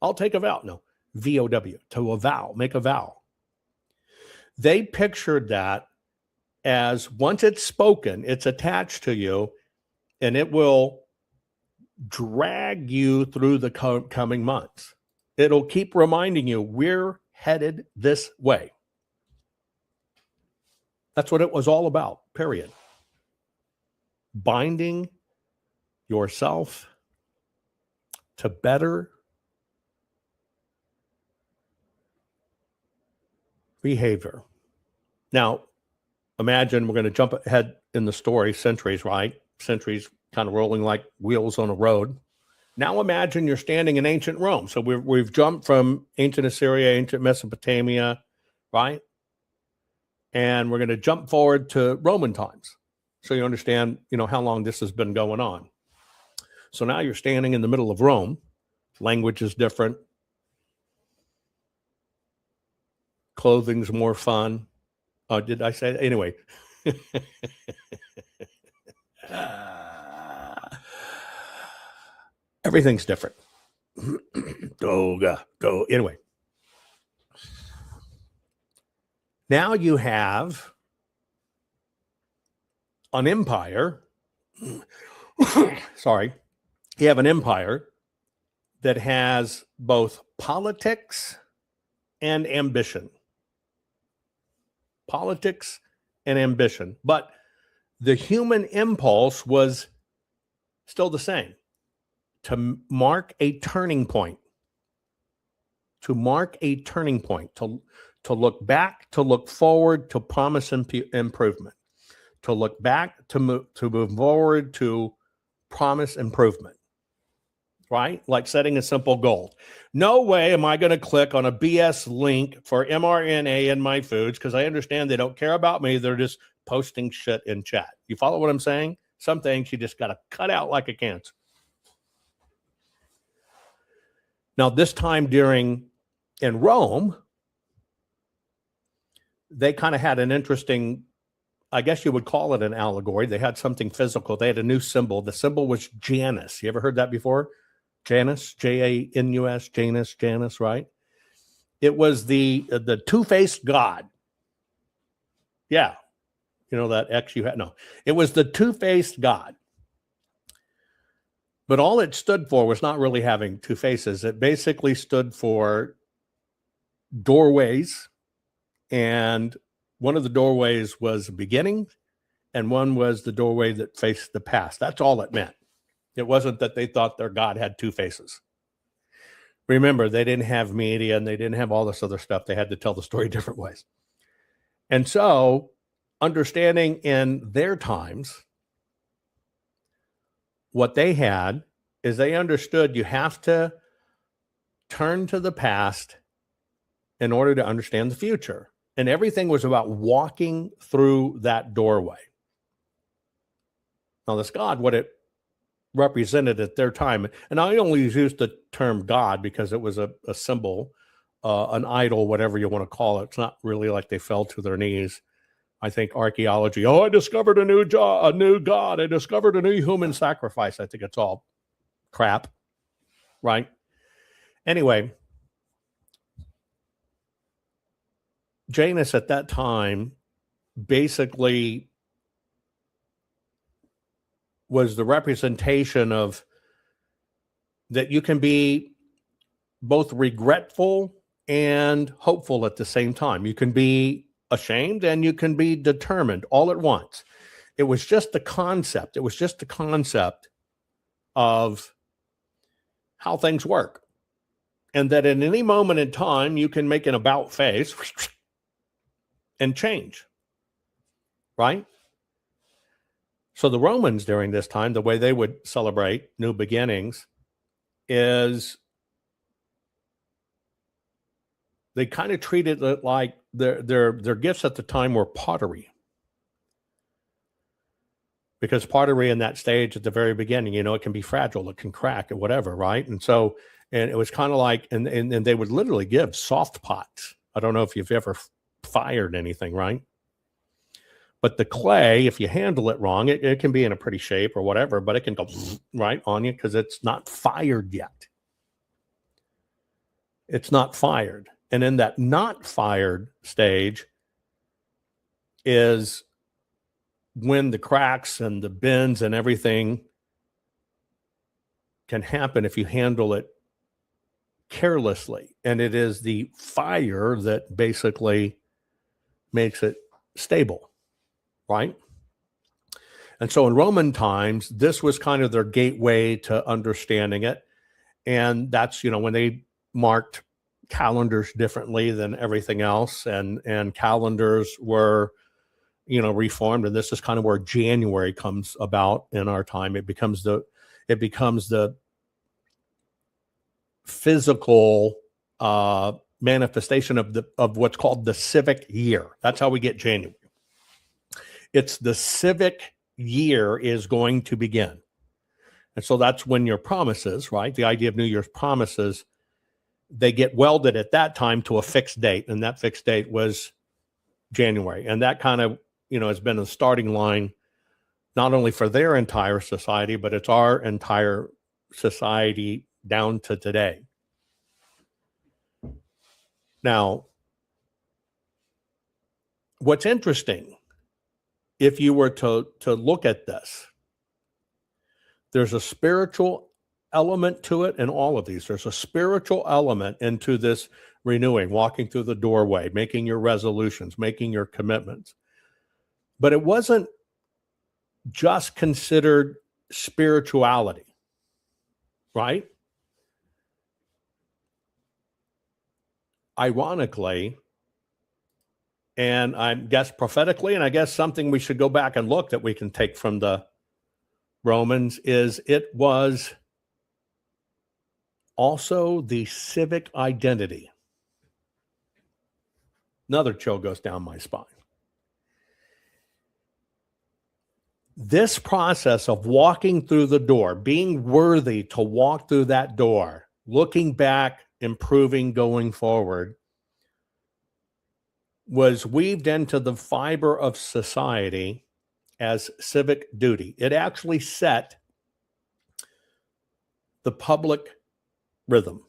I'll take a vow. No, V-O-W, to a vow, make a vow. They pictured that as once it's spoken, it's attached to you, and it will drag you through the coming months. It'll keep reminding you, we're headed this way. That's what it was all about, period. Binding yourself to better behavior. Now, imagine we're going to jump ahead in the story, centuries, right? Centuries kind of rolling like wheels on a road. Now imagine you're standing in ancient Rome. So we've jumped from ancient Assyria, ancient Mesopotamia, right? And we're going to jump forward to Roman times. So you understand, how long this has been going on. So now you're standing in the middle of Rome. Language is different. Clothing's more fun. Oh, did I say that? Anyway. Everything's different. Go. Anyway. Now you have an empire. Sorry. You have an empire that has both politics and ambition. Politics and ambition. But the human impulse was still the same. To mark a turning point. To mark a turning point. To look back, to look forward, to promise improvement. To look back, to move forward, to promise improvement. Right? Like setting a simple goal. No way am I going to click on a BS link for mRNA in my foods because I understand they don't care about me. They're just posting shit in chat. You follow what I'm saying? Some things you just got to cut out like a cancer. Now, this time in Rome, they kind of had an interesting, I guess you would call it an allegory. They had something physical. They had a new symbol. The symbol was Janus. You ever heard that before? Janus, Janus, Janus, right? It was the two-faced god. Yeah. You know that X you had? No. It was the two-faced god. But all it stood for was not really having two faces. It basically stood for doorways. And one of the doorways was beginning, and one was the doorway that faced the past. That's all it meant. It wasn't that they thought their God had two faces. Remember, they didn't have media and they didn't have all this other stuff. They had to tell the story different ways. And so, understanding in their times, what they had is they understood you have to turn to the past in order to understand the future. And everything was about walking through that doorway. Now, this God, what it represented at their time, and I only use the term God because it was a symbol, an idol, whatever you want to call it. It's not really like they fell to their knees. I think archaeology, I discovered a new God. I discovered a new human sacrifice. I think it's all crap, right? Anyway, Janus at that time basically was the representation of that you can be both regretful and hopeful at the same time. You can be ashamed and you can be determined all at once. It was just the concept. It was just the concept of how things work. And that at any moment in time, you can make an about face and change, right? So the Romans during this time, the way they would celebrate new beginnings is they kind of treated it like their gifts at the time were pottery. Because pottery in that stage at the very beginning, it can be fragile, it can crack or whatever, right? And so, and it was kind of like, and they would literally give soft pots. I don't know if you've ever fired anything, right? But the clay, if you handle it wrong, it can be in a pretty shape or whatever, but it can go right on you because it's not fired yet. It's not fired. And in that not fired stage is when the cracks and the bends and everything can happen if you handle it carelessly. And it is the fire that basically makes it stable. Right? And so in Roman times, this was kind of their gateway to understanding it. And that's, when they marked calendars differently than everything else. And calendars were, reformed. And this is kind of where January comes about in our time. It becomes the physical manifestation of what's called the civic year. That's how we get January. It's the civic year is going to begin. And so that's when your promises, right? The idea of New Year's promises, they get welded at that time to a fixed date. And that fixed date was January. And that kind of, has been a starting line, not only for their entire society, but it's our entire society down to today. Now, what's interesting, if you were to look at this, there's a spiritual element to it in all of these. There's a spiritual element into this renewing, walking through the doorway, making your resolutions, making your commitments. But it wasn't just considered spirituality, right? Ironically, and I guess prophetically, and I guess something we should go back and look that we can take from the Romans is it was also the civic identity. Another chill goes down my spine. This process of walking through the door, being worthy to walk through that door, looking back, improving, going forward, was weaved into the fiber of society as civic duty. It actually set the public rhythm.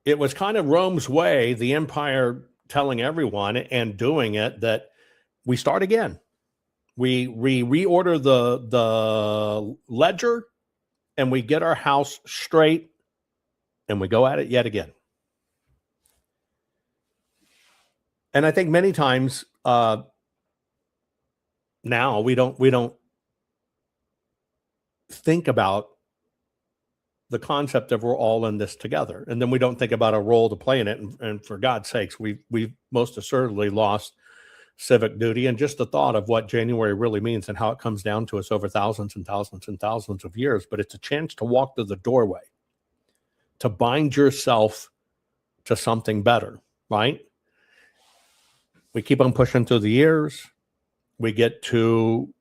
It was kind of Rome's way, the empire telling everyone and doing it, that we start again. We reorder the ledger, and we get our house straight, and we go at it yet again. And I think many times now we don't think about the concept of we're all in this together, and then we don't think about a role to play in it. And for God's sakes, we've most assuredly lost civic duty, and just the thought of what January really means and how it comes down to us over thousands and thousands and thousands of years. But it's a chance to walk through the doorway, to bind yourself to something better, right? We keep on pushing through the years. We get to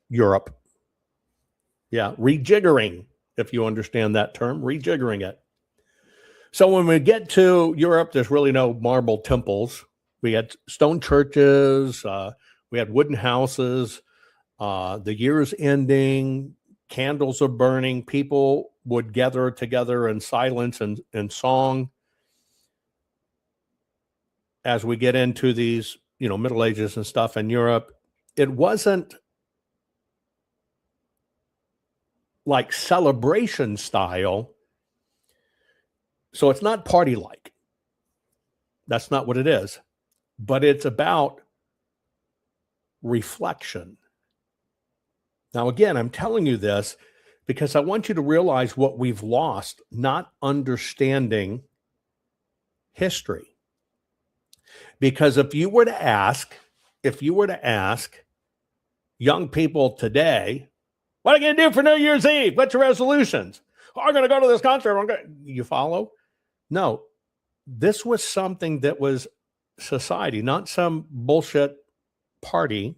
Europe. Yeah, rejiggering, if you understand that term, rejiggering it. So when we get to Europe, there's really no marble temples. We had stone churches. We had wooden houses. The year's ending. Candles are burning. People would gather together in silence and song. As we get into these, Middle Ages and stuff in Europe, it wasn't like celebration style. So it's not party-like. That's not what it is. But it's about reflection. Now, again, I'm telling you this because I want you to realize what we've lost, not understanding history. Because if you were to ask young people today, what are you going to do for New Year's Eve? What's your resolutions? Oh, I'm going to go to this concert. You follow? No, this was something that was society, not some bullshit party.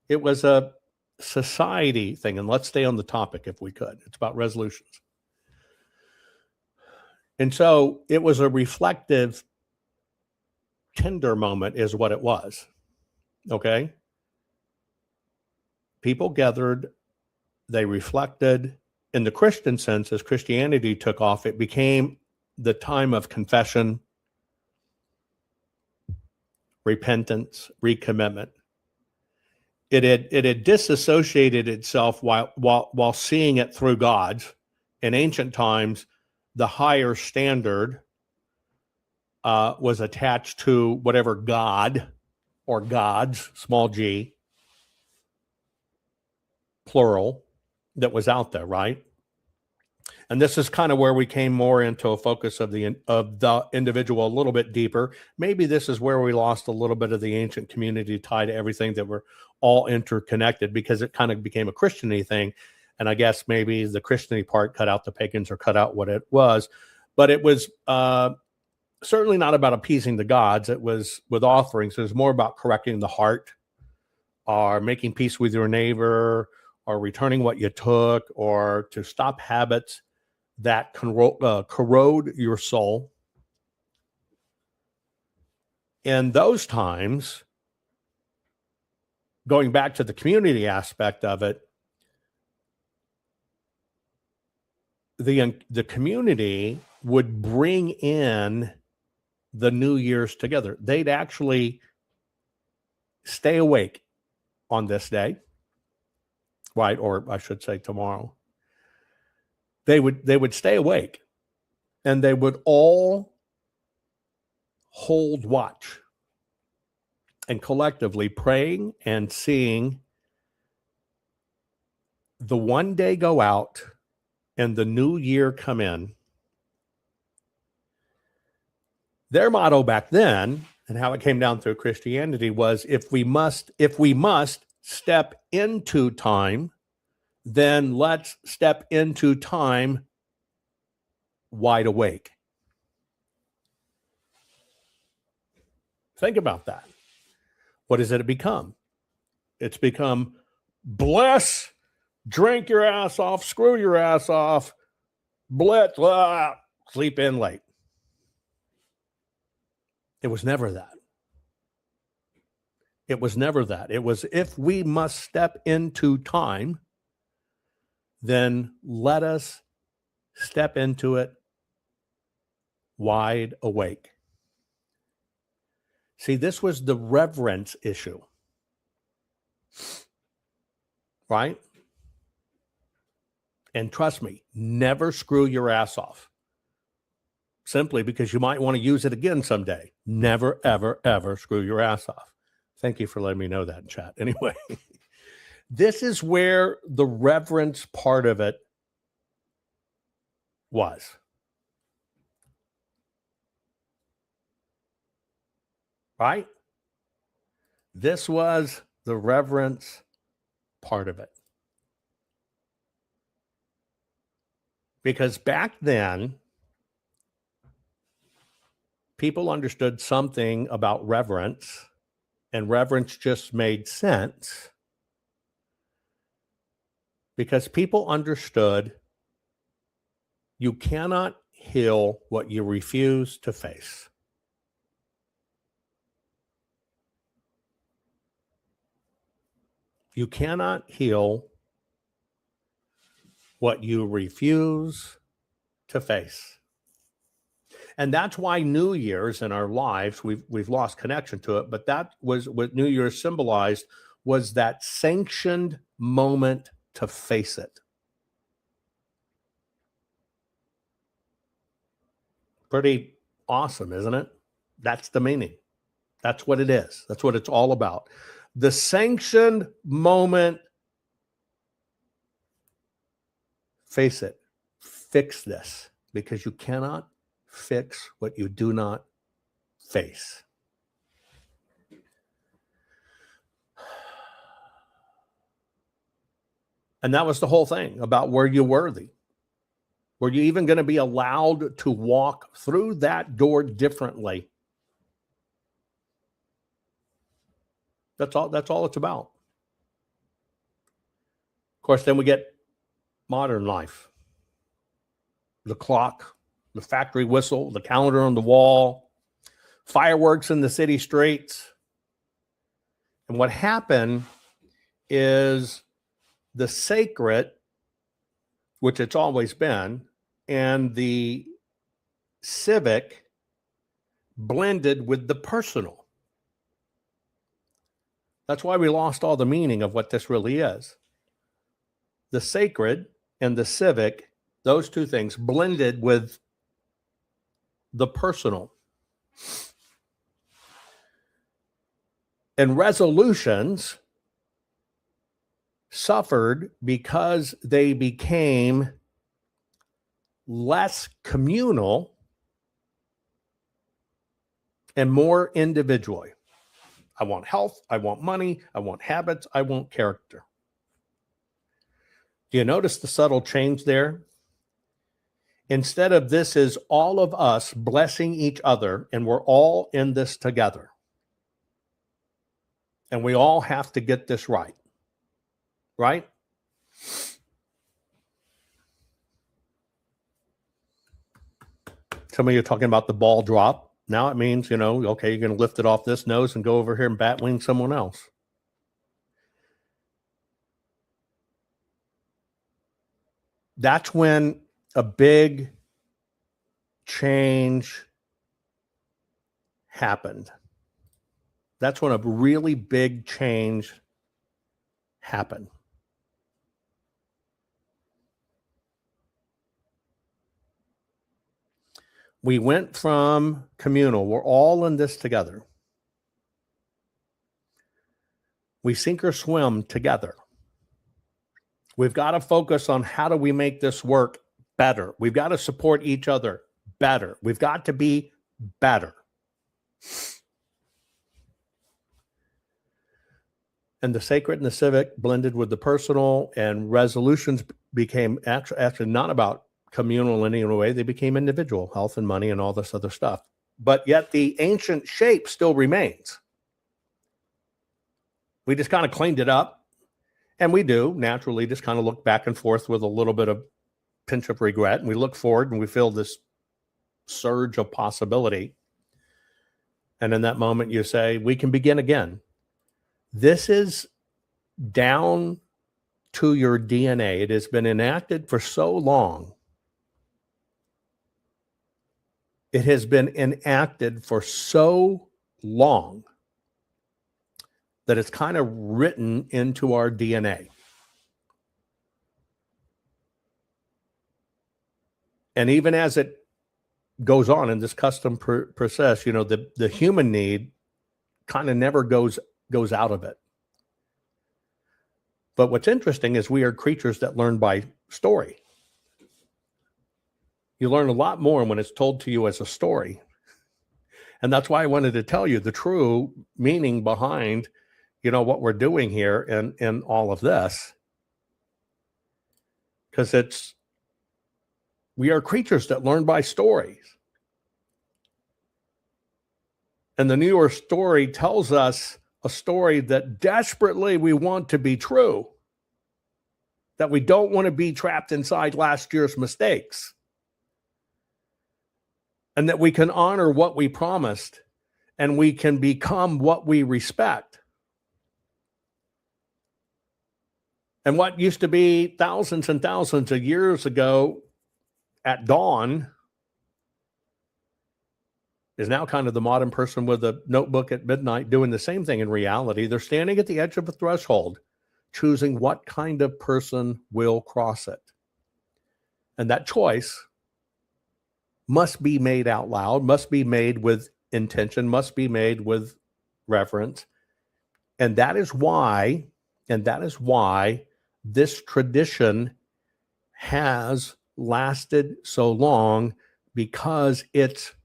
It was a society thing. And let's stay on the topic if we could. It's about resolutions. And so it was a reflective, tender moment is what it was. Okay? People gathered, they reflected. In the Christian sense, as Christianity took off, it became the time of confession, repentance, recommitment. It had disassociated itself while seeing it through God's. In ancient times, the higher standard was attached to whatever God or gods, small g, plural, that was out there, right? And this is kind of where we came more into a focus of the individual a little bit deeper. Maybe this is where we lost a little bit of the ancient community tied to everything, that we're all interconnected, because it kind of became a Christian-y thing. And I guess maybe the Christian-y part cut out the pagans or cut out what it was. But it was certainly not about appeasing the gods. It was with offerings. It was more about correcting the heart, or making peace with your neighbor, or returning what you took, or to stop habits that corrode your soul. In those times, going back to the community aspect of it, the community would bring in the New Year's together. They'd actually stay awake on this day, right? Or I should say tomorrow. They would stay awake, and they would all hold watch and collectively praying and seeing the one day go out and the new year come in. Their motto back then, and how it came down through Christianity, was if we must step into time, then let's step into time wide awake. Think about that. What has it become? It's become bless drink your ass off, screw your ass off, blitz, blah, sleep in late. It was never that. It was never that. It was, if we must step into time, then let us step into it wide awake. See, this was the reverence issue, right? And trust me, never screw your ass off. Simply because you might want to use it again someday. Never, ever, ever screw your ass off. Thank you for letting me know that in chat. Anyway, this is where the reverence part of it was. Right? This was the reverence part of it. Because back then, people understood something about reverence, and reverence just made sense because people understood you cannot heal what you refuse to face. You cannot heal what you refuse to face. And that's why New Year's in our lives, we've lost connection to it, but that was what New Year's symbolized, was that sanctioned moment to face it. Pretty awesome, isn't it? That's the meaning. That's what it is. That's what it's all about. The sanctioned moment, face it, fix this, because you cannot fix what you do not face. And that was the whole thing about, were you worthy? Were you even going to be allowed to walk through that door differently? That's all it's about. Of course, then we get modern life. The clock, the factory whistle, the calendar on the wall, fireworks in the city streets. And what happened is the sacred, which it's always been, and the civic blended with the personal. That's why we lost all the meaning of what this really is. The sacred and the civic, those two things blended with the personal. And resolutions suffered because they became less communal and more individual. I want health, I want money, I want habits, I want character. Do you notice the subtle change there? Instead of this is all of us blessing each other, and we're all in this together. And we all have to get this right. Right? Some of you are talking about the ball drop. Now it means, okay, you're going to lift it off this nose and go over here and bat wing someone else. That's when a big change happened. That's when a really big change happened. We went from communal, we're all in this together. We sink or swim together. We've got to focus on how do we make this work better. We've got to support each other better. We've got to be better. And the sacred and the civic blended with the personal, and resolutions became actually not about communal in any way. They became individual, health and money and all this other stuff. But yet the ancient shape still remains. We just kind of cleaned it up And we do naturally just kind of look back and forth with a little bit of pinch of regret. And we look forward and we feel this surge of possibility. And in that moment, you say, we can begin again. This is down to your DNA. It has been enacted for so long. It has been enacted for so long that it's kind of written into our DNA. And even as it goes on in this custom process, the human need kind of never goes out of it. But what's interesting is we are creatures that learn by story. You learn a lot more when it's told to you as a story. And that's why I wanted to tell you the true meaning behind, what we're doing here in all of this. Because we are creatures that learn by stories. And the New York story tells us a story that desperately we want to be true, that we don't want to be trapped inside last year's mistakes, and that we can honor what we promised and we can become what we respect. And what used to be thousands and thousands of years ago at dawn is now kind of the modern person with a notebook at midnight doing the same thing in reality. They're standing at the edge of a threshold, choosing what kind of person will cross it. And that choice must be made out loud, must be made with intention, must be made with reverence. And that is why this tradition has lasted so long, because it's,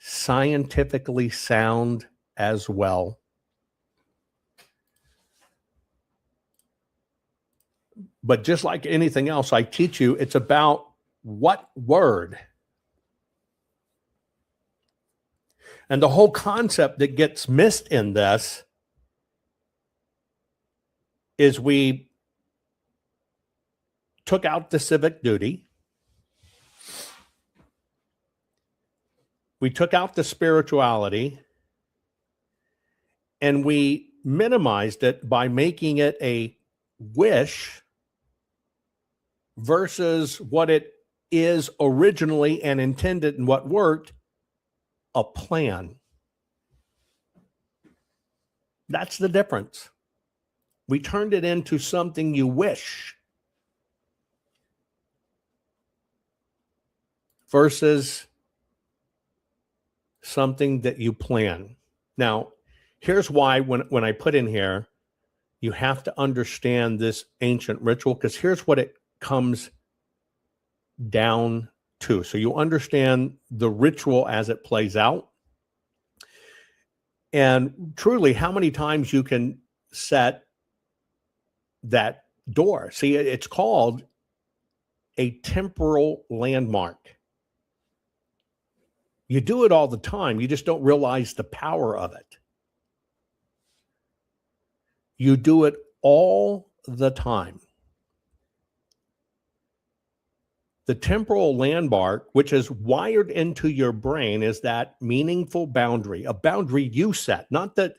scientifically sound as well. But just like anything else I teach you, it's about what word. And the whole concept that gets missed in this is we took out the civic duty. We took out the spirituality, and we minimized it by making it a wish versus what it is originally and intended and what worked, a plan. That's the difference. We turned it into something you wish versus something that you plan. Now, here's why when I put in here, you have to understand this ancient ritual, because here's what it comes down to. So you understand the ritual as it plays out. And truly, how many times you can set that door. See, it's called a temporal landmark. You do it all the time. You just don't realize the power of it. You do it all the time. The temporal landmark, which is wired into your brain, is that meaningful boundary, a boundary you set, not that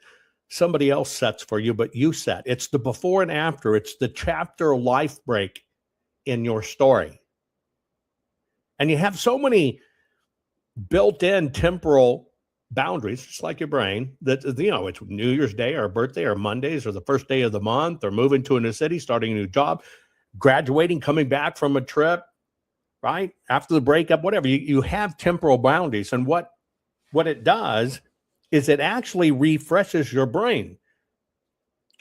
somebody else sets for you, but you set. It's the before and after. It's the chapter life break in your story. And you have so many built-in temporal boundaries, just like your brain, that, it's New Year's Day or birthday or Mondays or the first day of the month or moving to a new city, starting a new job, graduating, coming back from a trip, right? After the breakup, whatever. You have temporal boundaries. And what it does is it actually refreshes your brain.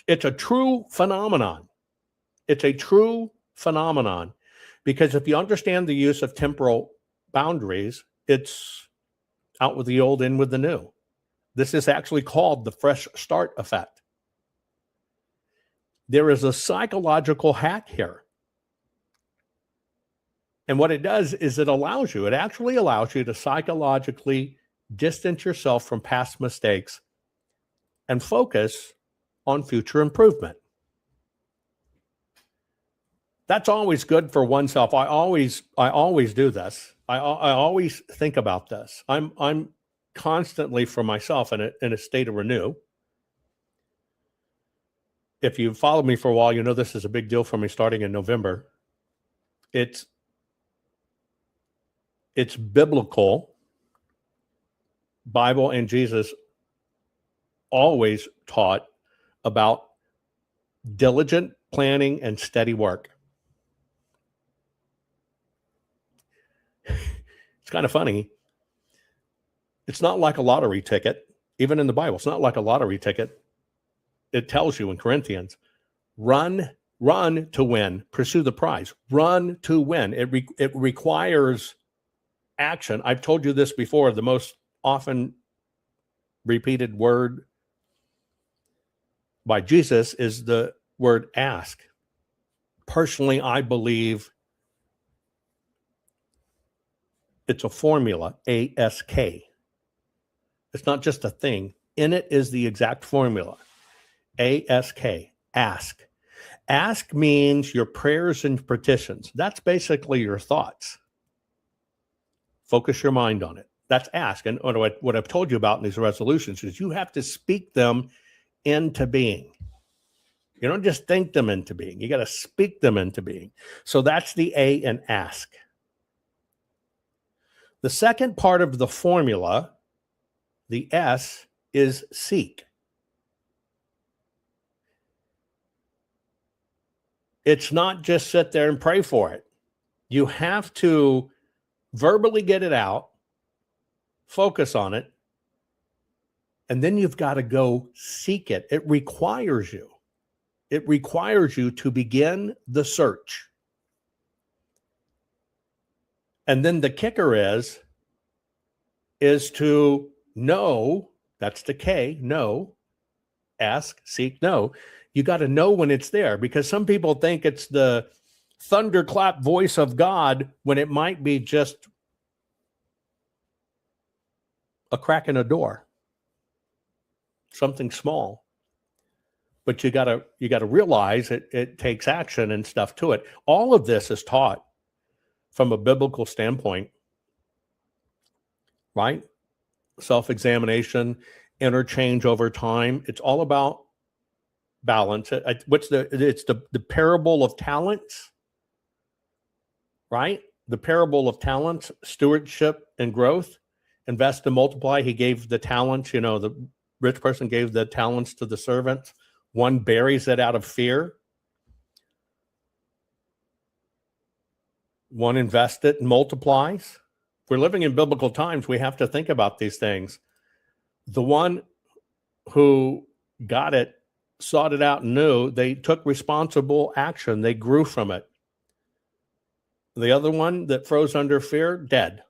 It's a true phenomenon. It's a true phenomenon. Because if you understand the use of temporal boundaries, it's out with the old, in with the new. This is actually called the fresh start effect. There is a psychological hack here. And what it does is it actually allows you to psychologically distance yourself from past mistakes and focus on future improvement. That's always good for oneself. I always do this. I always think about this. I'm constantly for myself in a state of renew. If you've followed me for a while, you know this is a big deal for me starting in November. It's biblical. Bible and Jesus always taught about diligent planning and steady work. It's kind of funny. It's not like a lottery ticket. Even in the Bible, it's not like a lottery ticket. It tells you in Corinthians, run to win, pursue the prize, run to win. It requires action. I've told you this before. The most often repeated word by Jesus is the word ask. Personally, I believe it's a formula, ASK. It's not just a thing. In it is the exact formula. ASK, ask. Ask means your prayers and petitions. That's basically your thoughts. Focus your mind on it. That's ask. And what I've told you about in these resolutions is you have to speak them into being. You don't just think them into being. You got to speak them into being. So that's the A in ask. The second part of the formula, the S, is seek. It's not just sit there and pray for it. You have to verbally get it out, focus on it, and then you've got to go seek it. It requires you. It requires you to begin the search. And then the kicker is to know, that's the K, know, ask, seek, know. You got to know when it's there, because some people think it's the thunderclap voice of God when it might be just a crack in a door, something small. But you got to realize it takes action and stuff to it. All of this is taught from a biblical standpoint, right? Self-examination, interchange over time. It's all about balance. It's the parable of talents, right? The parable of talents, stewardship and growth. Invest and multiply. He gave the talents, the rich person gave the talents to the servants. One buries it out of fear. One invests it and multiplies. If we're living in biblical times, we have to think about these things. The one who got it, sought it out, and knew, they took responsible action. They grew from it. The other one that froze under fear, dead.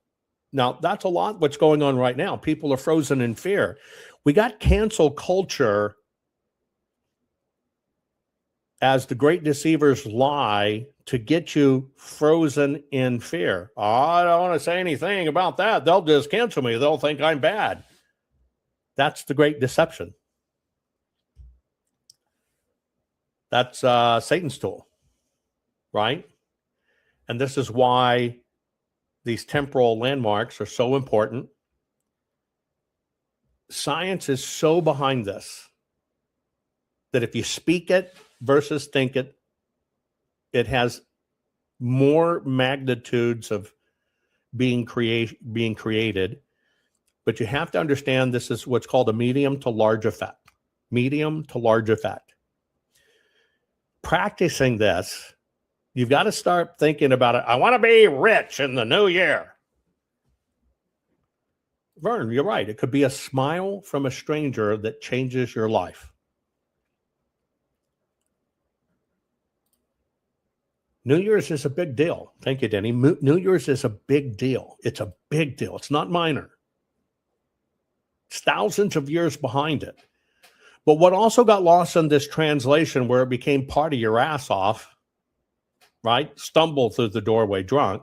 Now, that's a lot what's going on right now. People are frozen in fear. We got cancel culture as the great deceivers lie to get you frozen in fear. Oh, I don't want to say anything about that. They'll just cancel me. They'll think I'm bad. That's the great deception. That's Satan's tool, right? And this is why these temporal landmarks are so important. Science is so behind this that if you speak it versus think it, it has more magnitudes of being created. But you have to understand this is what's called a medium to large effect. Medium to large effect. Practicing this, you've got to start thinking about it. I want to be rich in the new year. Vern, you're right. It could be a smile from a stranger that changes your life. New Year's is a big deal. Thank you, Denny. New Year's is a big deal. It's a big deal. It's not minor. It's thousands of years behind it. But what also got lost in this translation, where it became party your ass off, right? Stumble through the doorway drunk.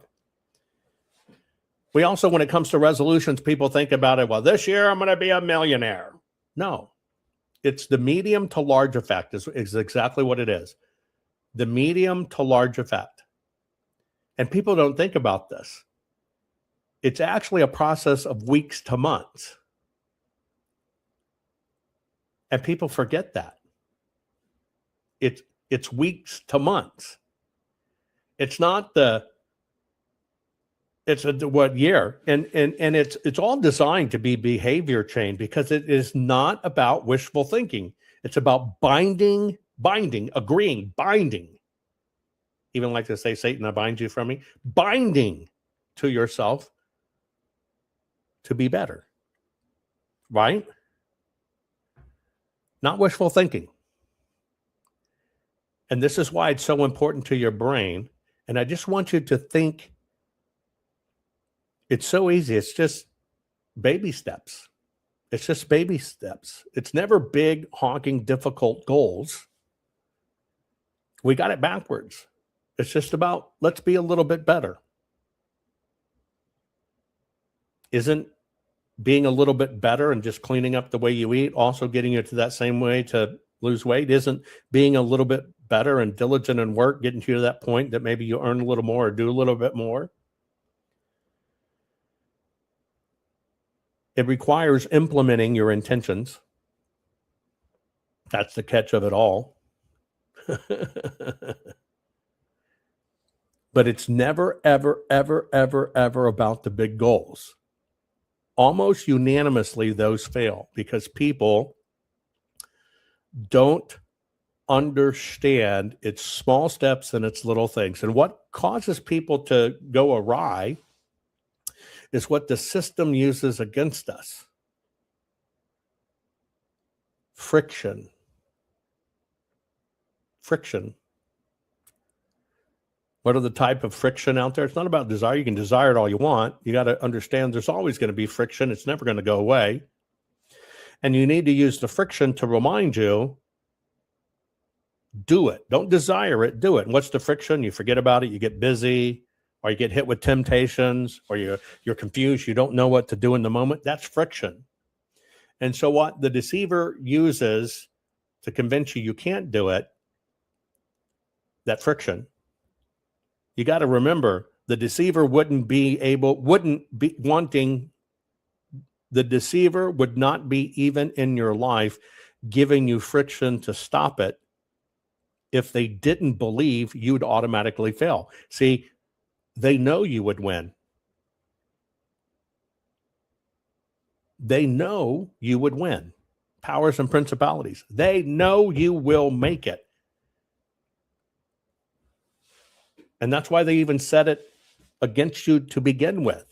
We also, when it comes to resolutions, people think about it, well, this year I'm going to be a millionaire. No, it's the medium to large effect is exactly what it is. the medium to large effect. And people don't think about this. It's actually a process of weeks to months. And people forget that. It's weeks to months. It's not what year. And it's all designed to be behavior change, because it is not about wishful thinking. It's about binding, agreeing, binding. Even like to say, Satan, I bind you from me. Binding to yourself to be better. Right? Not wishful thinking. And this is why it's so important to your brain. And I just want you to think, it's so easy. It's just baby steps. It's just baby steps. It's never big, honking, difficult goals. We got it backwards. It's just about, let's be a little bit better. Isn't being a little bit better and just cleaning up the way you eat also getting you to that same way to lose weight? Isn't being a little bit better and diligent in work getting you to that point that maybe you earn a little more or do a little bit more? It requires implementing your intentions. That's the catch of it all. But it's never, ever, ever, ever, ever about the big goals. Almost unanimously, those fail because people don't understand its small steps and its little things. And what causes people to go awry is what the system uses against us. Friction. What are the type of friction out there? It's not about desire. You can desire it all you want. You got to understand there's always going to be friction. It's never going to go away. And you need to use the friction to remind you, do it. Don't desire it, do it. And what's the friction? You forget about it, you get busy, or you get hit with temptations, or you're confused, you don't know what to do in the moment. That's friction. And so what the deceiver uses to convince you can't do it, that friction, you got to remember, the deceiver the deceiver would not be even in your life giving you friction to stop it if they didn't believe you'd automatically fail. See, they know you would win. They know you would win. Powers and principalities. They know you will make it. And that's why they even set it against you to begin with.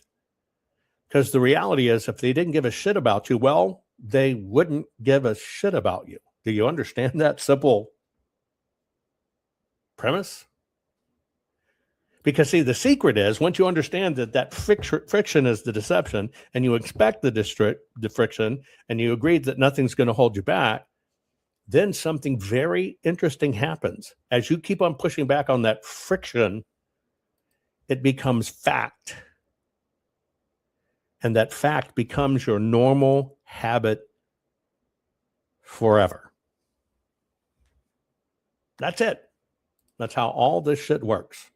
Because the reality is, if they didn't give a shit about you, well, they wouldn't give a shit about you. Do you understand that simple premise? Because see, the secret is, once you understand that friction is the deception, and you expect the friction, and you agree that nothing's going to hold you back, then something very interesting happens. As you keep on pushing back on that friction, it becomes fact. And that fact becomes your normal habit forever. That's it. That's how all this shit works.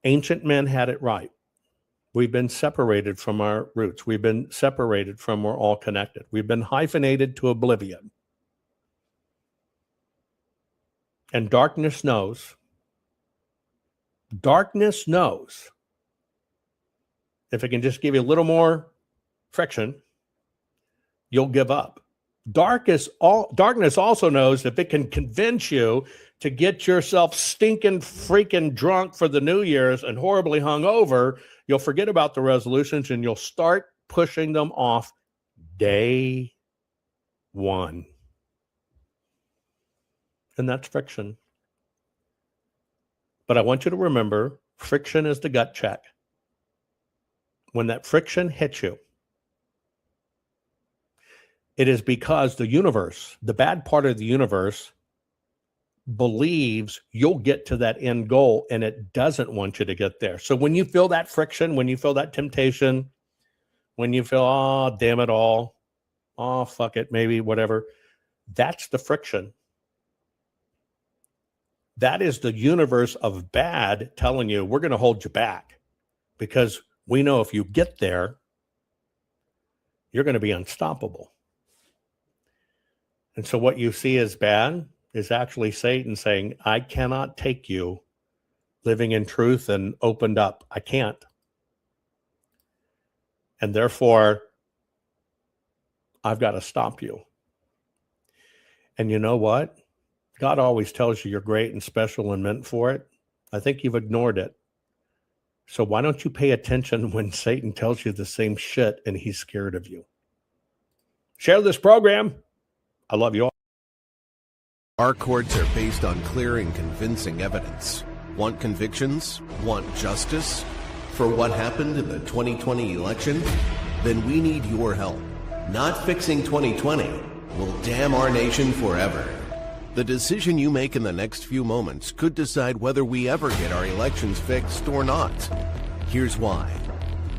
Ancient men had it right. We've been separated from our roots. We've been separated from we're all connected. We've been hyphenated to oblivion. And darkness knows. Darkness knows. If it can just give you a little more friction, you'll give up. Darkness also knows if it can convince you to get yourself stinking freaking drunk for the New Year's and horribly hungover, you'll forget about the resolutions and you'll start pushing them off day one. And that's friction. But I want you to remember, friction is the gut check. When that friction hits you, it is because the universe, the bad part of the universe, believes you'll get to that end goal and it doesn't want you to get there. So when you feel that friction, when you feel that temptation, when you feel, oh, damn it all, oh, fuck it, maybe, whatever, that's the friction. That is the universe of bad telling you we're going to hold you back because we know if you get there, you're going to be unstoppable. And so what you see as bad is actually Satan saying, I cannot take you living in truth and opened up. I can't. And therefore, I've got to stop you. And you know what? God always tells you you're great and special and meant for it. I think you've ignored it. So why don't you pay attention when Satan tells you the same shit and he's scared of you? Share this program. I love you all. Our courts are based on clear and convincing evidence. Want convictions? Want justice? For what happened in the 2020 election? Then we need your help. Not fixing 2020 will damn our nation forever. The decision you make in the next few moments could decide whether we ever get our elections fixed or not. Here's why.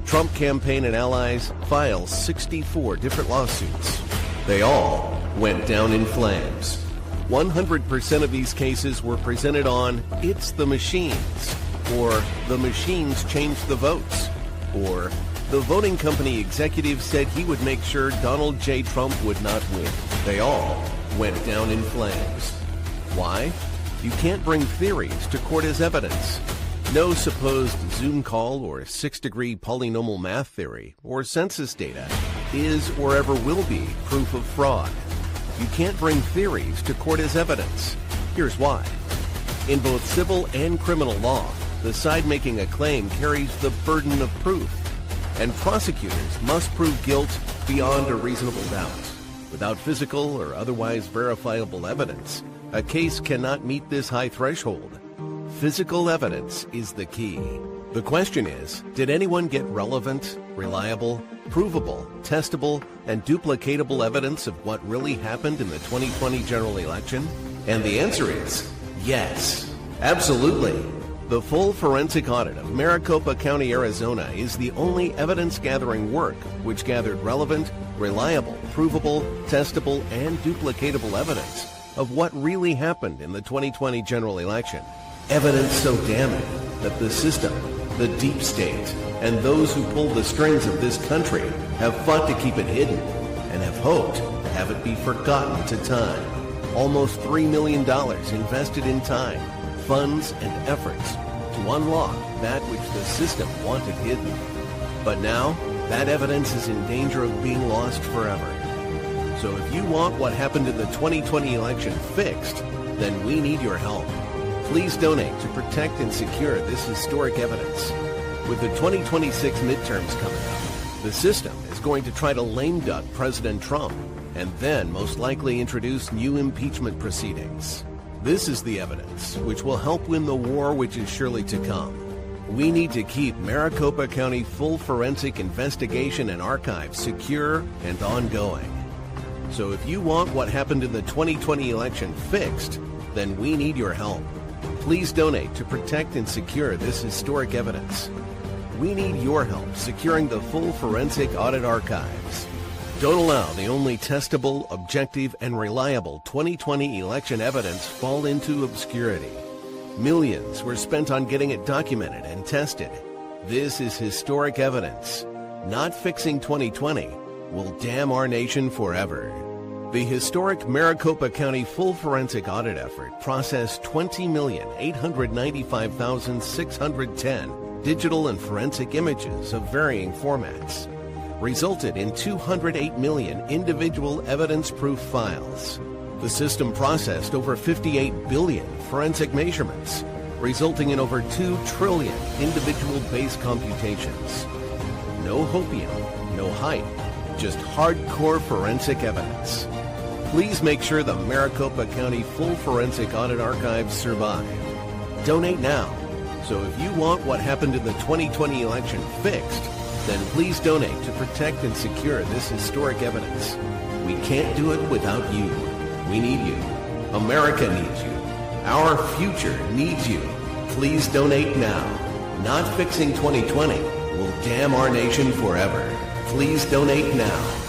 Trump campaign and allies filed 64 different lawsuits. They all went down in flames. 100% of these cases were presented on It's the Machines, or The Machines Changed the Votes, or the voting company executive said he would make sure Donald J. Trump would not win. They all went down in flames. Why? You can't bring theories to court as evidence. No supposed Zoom call or six-degree polynomial math theory or census data is or ever will be proof of fraud. You can't bring theories to court as evidence. Here's why. In both civil and criminal law, the side making a claim carries the burden of proof, and prosecutors must prove guilt beyond a reasonable doubt. Without physical or otherwise verifiable evidence, a case cannot meet this high threshold. Physical evidence is the key. The question is, did anyone get relevant, reliable, provable, testable, and duplicatable evidence of what really happened in the 2020 general election? And the answer is yes, absolutely. The full forensic audit of Maricopa County, Arizona is the only evidence-gathering work which gathered relevant, reliable, provable, testable, and duplicatable evidence of what really happened in the 2020 general election. Evidence so damning that the system, the deep state, and those who pull the strings of this country have fought to keep it hidden and have hoped to have it be forgotten to time. Almost $3 million invested in time, funds, and efforts to unlock that which the system wanted hidden. But now, that evidence is in danger of being lost forever. So if you want what happened in the 2020 election fixed, then we need your help. Please donate to protect and secure this historic evidence. With the 2026 midterms coming up, the system is going to try to lame duck President Trump and then most likely introduce new impeachment proceedings. This is the evidence which will help win the war which is surely to come. We need to keep Maricopa County full forensic investigation and archive secure and ongoing. So if you want what happened in the 2020 election fixed, then we need your help. Please donate to protect and secure this historic evidence. We need your help securing the full forensic audit archives. Don't allow the only testable, objective, and reliable 2020 election evidence fall into obscurity. Millions were spent on getting it documented and tested. This is historic evidence. Not fixing 2020 will damn our nation forever. The historic Maricopa County full forensic audit effort processed 20,895,610 digital and forensic images of varying formats, resulted in 208 million individual evidence-proof files. The system processed over 58 billion forensic measurements, resulting in over 2 trillion individual base computations. No hopium, no hype, just hardcore forensic evidence. Please make sure the Maricopa County full forensic audit archives survive. Donate now. So if you want what happened in the 2020 election fixed, then please donate to protect and secure this historic evidence. We can't do it without you. We need you. America needs you. Our future needs you. Please donate now. Not fixing 2020 will damn our nation forever. Please donate now.